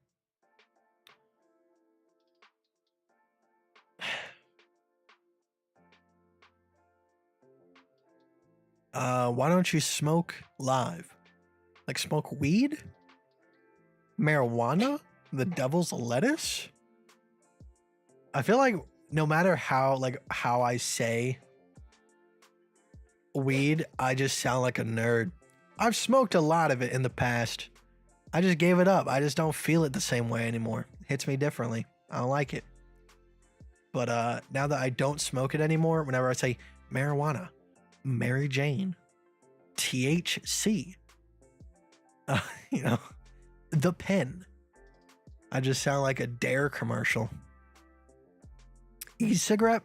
Why don't you smoke live? Like smoke weed? Marijuana? The devil's lettuce? I feel like no matter how I say weed, I just sound like a nerd. I've smoked a lot of it in the past. I just gave it up. I just don't feel it the same way anymore. It hits me differently. I don't like it. But now that I don't smoke it anymore, whenever I say marijuana, Mary Jane, THC, you know, the pen, I just sound like a Dare commercial. E-cigarette,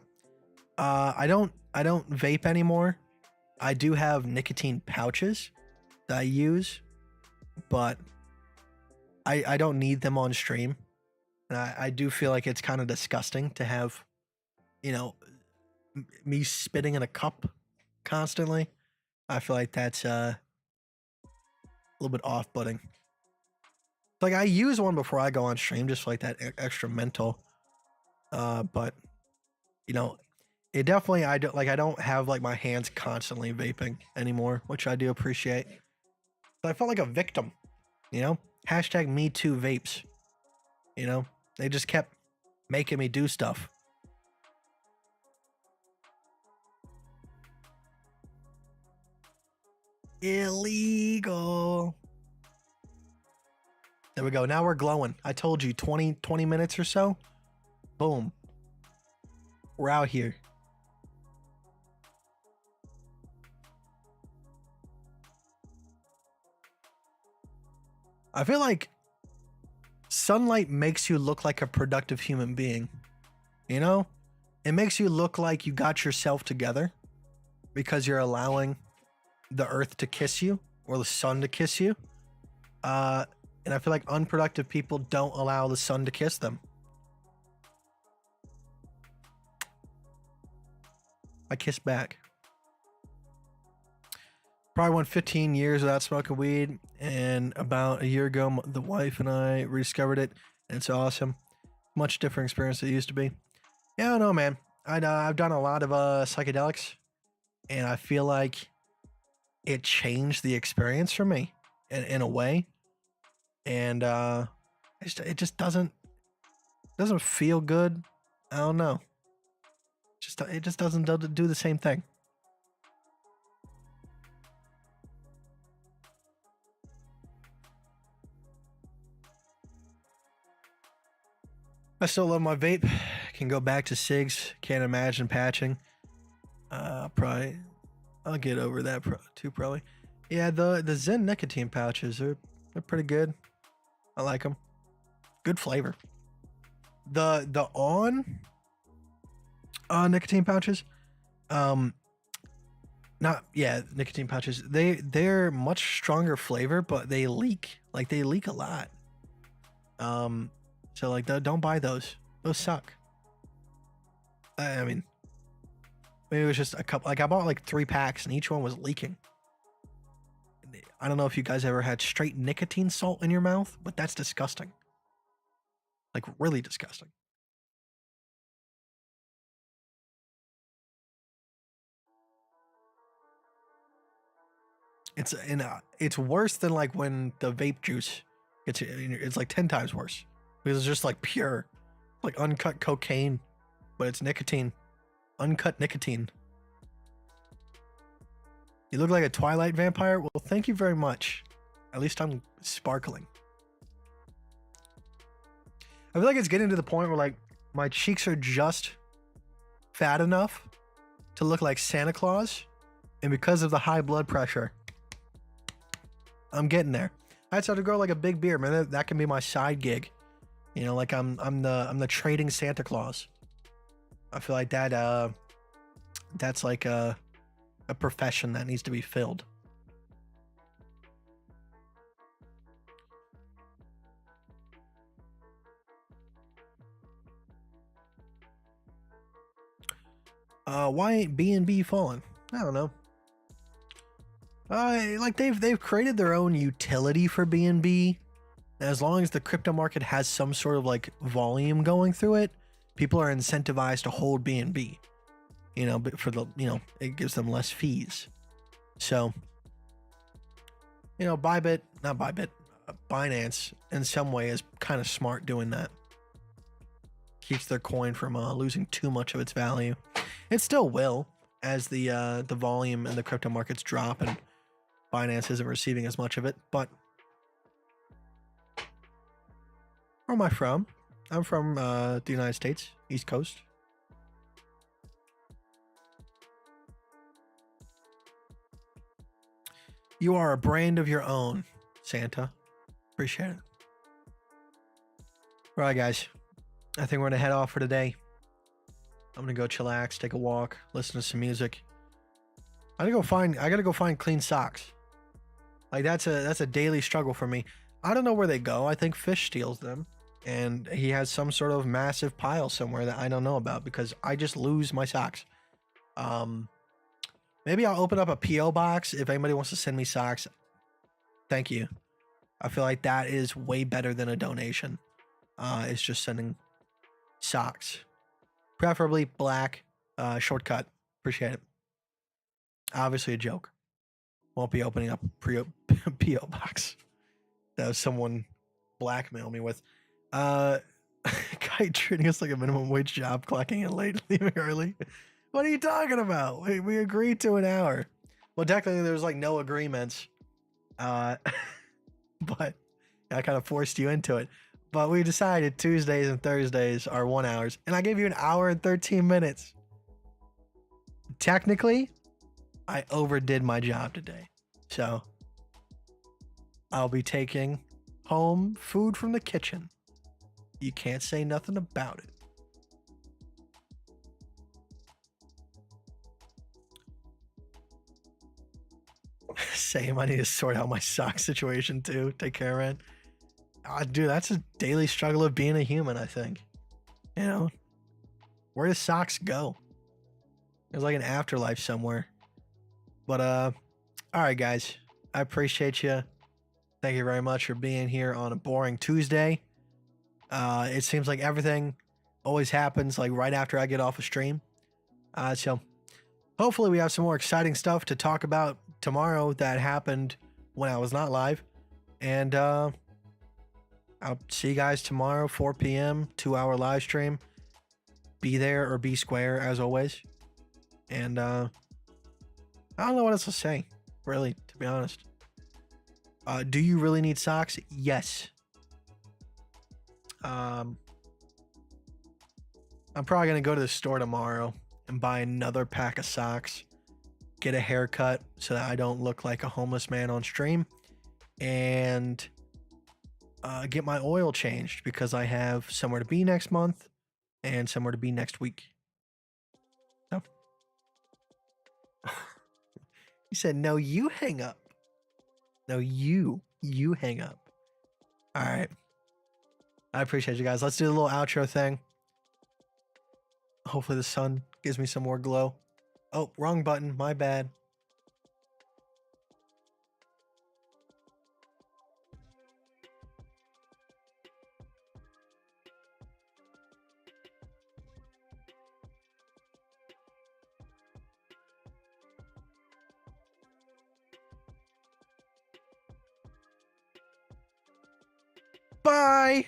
I don't vape anymore. I do have nicotine pouches that I use, but I don't need them on stream. And I do feel like it's kind of disgusting to have, you know, me spitting in a cup constantly. I feel like that's a little bit off-putting. Like I use one before I go on stream, just like that extra mental. But you know, it definitely I don't have like my hands constantly vaping anymore, which I do appreciate. But I felt like a victim, you know. Hashtag Me Too vapes. You know, they just kept making me do stuff. Illegal. There we go. Now we're glowing. I told you 20 minutes or so. Boom. We're out here. I feel like sunlight makes you look like a productive human being. You know? It makes you look like you got yourself together because you're allowing the earth to kiss you or the sun to kiss you. And I feel like unproductive people don't allow the sun to kiss them. I kiss back. Probably went 15 years without smoking weed, and about a year ago, the wife and I rediscovered it, and it's awesome. Much different experience than it used to be. Yeah, I don't know, man. I've done a lot of psychedelics, and I feel like it changed the experience for me in a way, and it just doesn't feel good. I don't know. It just doesn't do the same thing. I still love my vape. Can go back to cigs. Can't imagine patching. Probably. I'll get over that too. Probably. Yeah, the Zen nicotine pouches they're pretty good. I like them. Good flavor. The on nicotine pouches, nicotine pouches. They're much stronger flavor, but they leak. Like they leak a lot. So like don't buy those. Those suck. I mean, maybe it was just a couple. Like I bought like 3 packs, and each one was leaking. I don't know if you guys ever had straight nicotine salt in your mouth, but that's disgusting. Like really disgusting. It's worse than like when the vape juice gets it's like 10 times worse because it's just like pure, like uncut cocaine, but it's nicotine, uncut nicotine. You look like a Twilight vampire. Well, thank you very much. At least I'm sparkling. I feel like it's getting to the point where like my cheeks are just fat enough to look like Santa Claus, and because of the high blood pressure, I'm getting there. I started to grow like a big beard, man. That can be my side gig. You know, like I'm the trading Santa Claus. I feel like that's like a profession that needs to be filled. Why ain't B&B falling? I don't know. Like they've created their own utility for B&B. As long as the crypto market has some sort of like volume going through it, people are incentivized to hold B&B. You know, but for the, you know, it gives them less fees. So, you know, Binance in some way is kind of smart doing that. Keeps their coin from losing too much of its value. It still will as the volume in the crypto markets drop and Binance isn't receiving as much of it. But where am I from? I'm from the United States, East Coast. You are a brand of your own, Santa. Appreciate it. All right, guys. I think we're gonna head off for today. I'm gonna go chillax, take a walk, listen to some music. I gotta go find clean socks. Like that's a daily struggle for me. I don't know where they go. I think Fish steals them, and he has some sort of massive pile somewhere that I don't know about because I just lose my socks. Maybe I'll open up a PO box if anybody wants to send me socks. Thank you. I feel like that is way better than a donation. It's just sending socks, preferably black. Shortcut. Appreciate it. Obviously a joke. Won't be opening up PO box that someone blackmailed me with. Kite treating us like a minimum wage job, clocking in late, leaving early. What are you talking about? We agreed to an hour. Well, technically there's like no agreements. But I kind of forced you into it. But we decided Tuesdays and Thursdays are 1 hour, and I gave you an hour and 13 minutes. Technically, I overdid my job today. So I'll be taking home food from the kitchen. You can't say nothing about it. Same. I need to sort out my sock situation too. Take care of it. Dude, that's a daily struggle of being a human, I think. You know, where do socks go? There's like an afterlife somewhere. But all right, guys. I appreciate you. Thank you very much for being here on a boring Tuesday. It seems like everything always happens like right after I get off a stream. So hopefully we have some more exciting stuff to talk about tomorrow that happened when I was not live. And I'll see you guys tomorrow, 4 p.m., 2-hour live stream. Be there or be square as always. And I don't know what else to say, really, to be honest. Do you really need socks? Yes. I'm probably going to go to the store tomorrow and buy another pack of socks, get a haircut so that I don't look like a homeless man on stream, and get my oil changed because I have somewhere to be next month and somewhere to be next week. So. He said, no, you hang up. No, you hang up. All right. I appreciate you guys. Let's do a little outro thing. Hopefully the sun gives me some more glow. Oh, wrong button. My bad. Bye.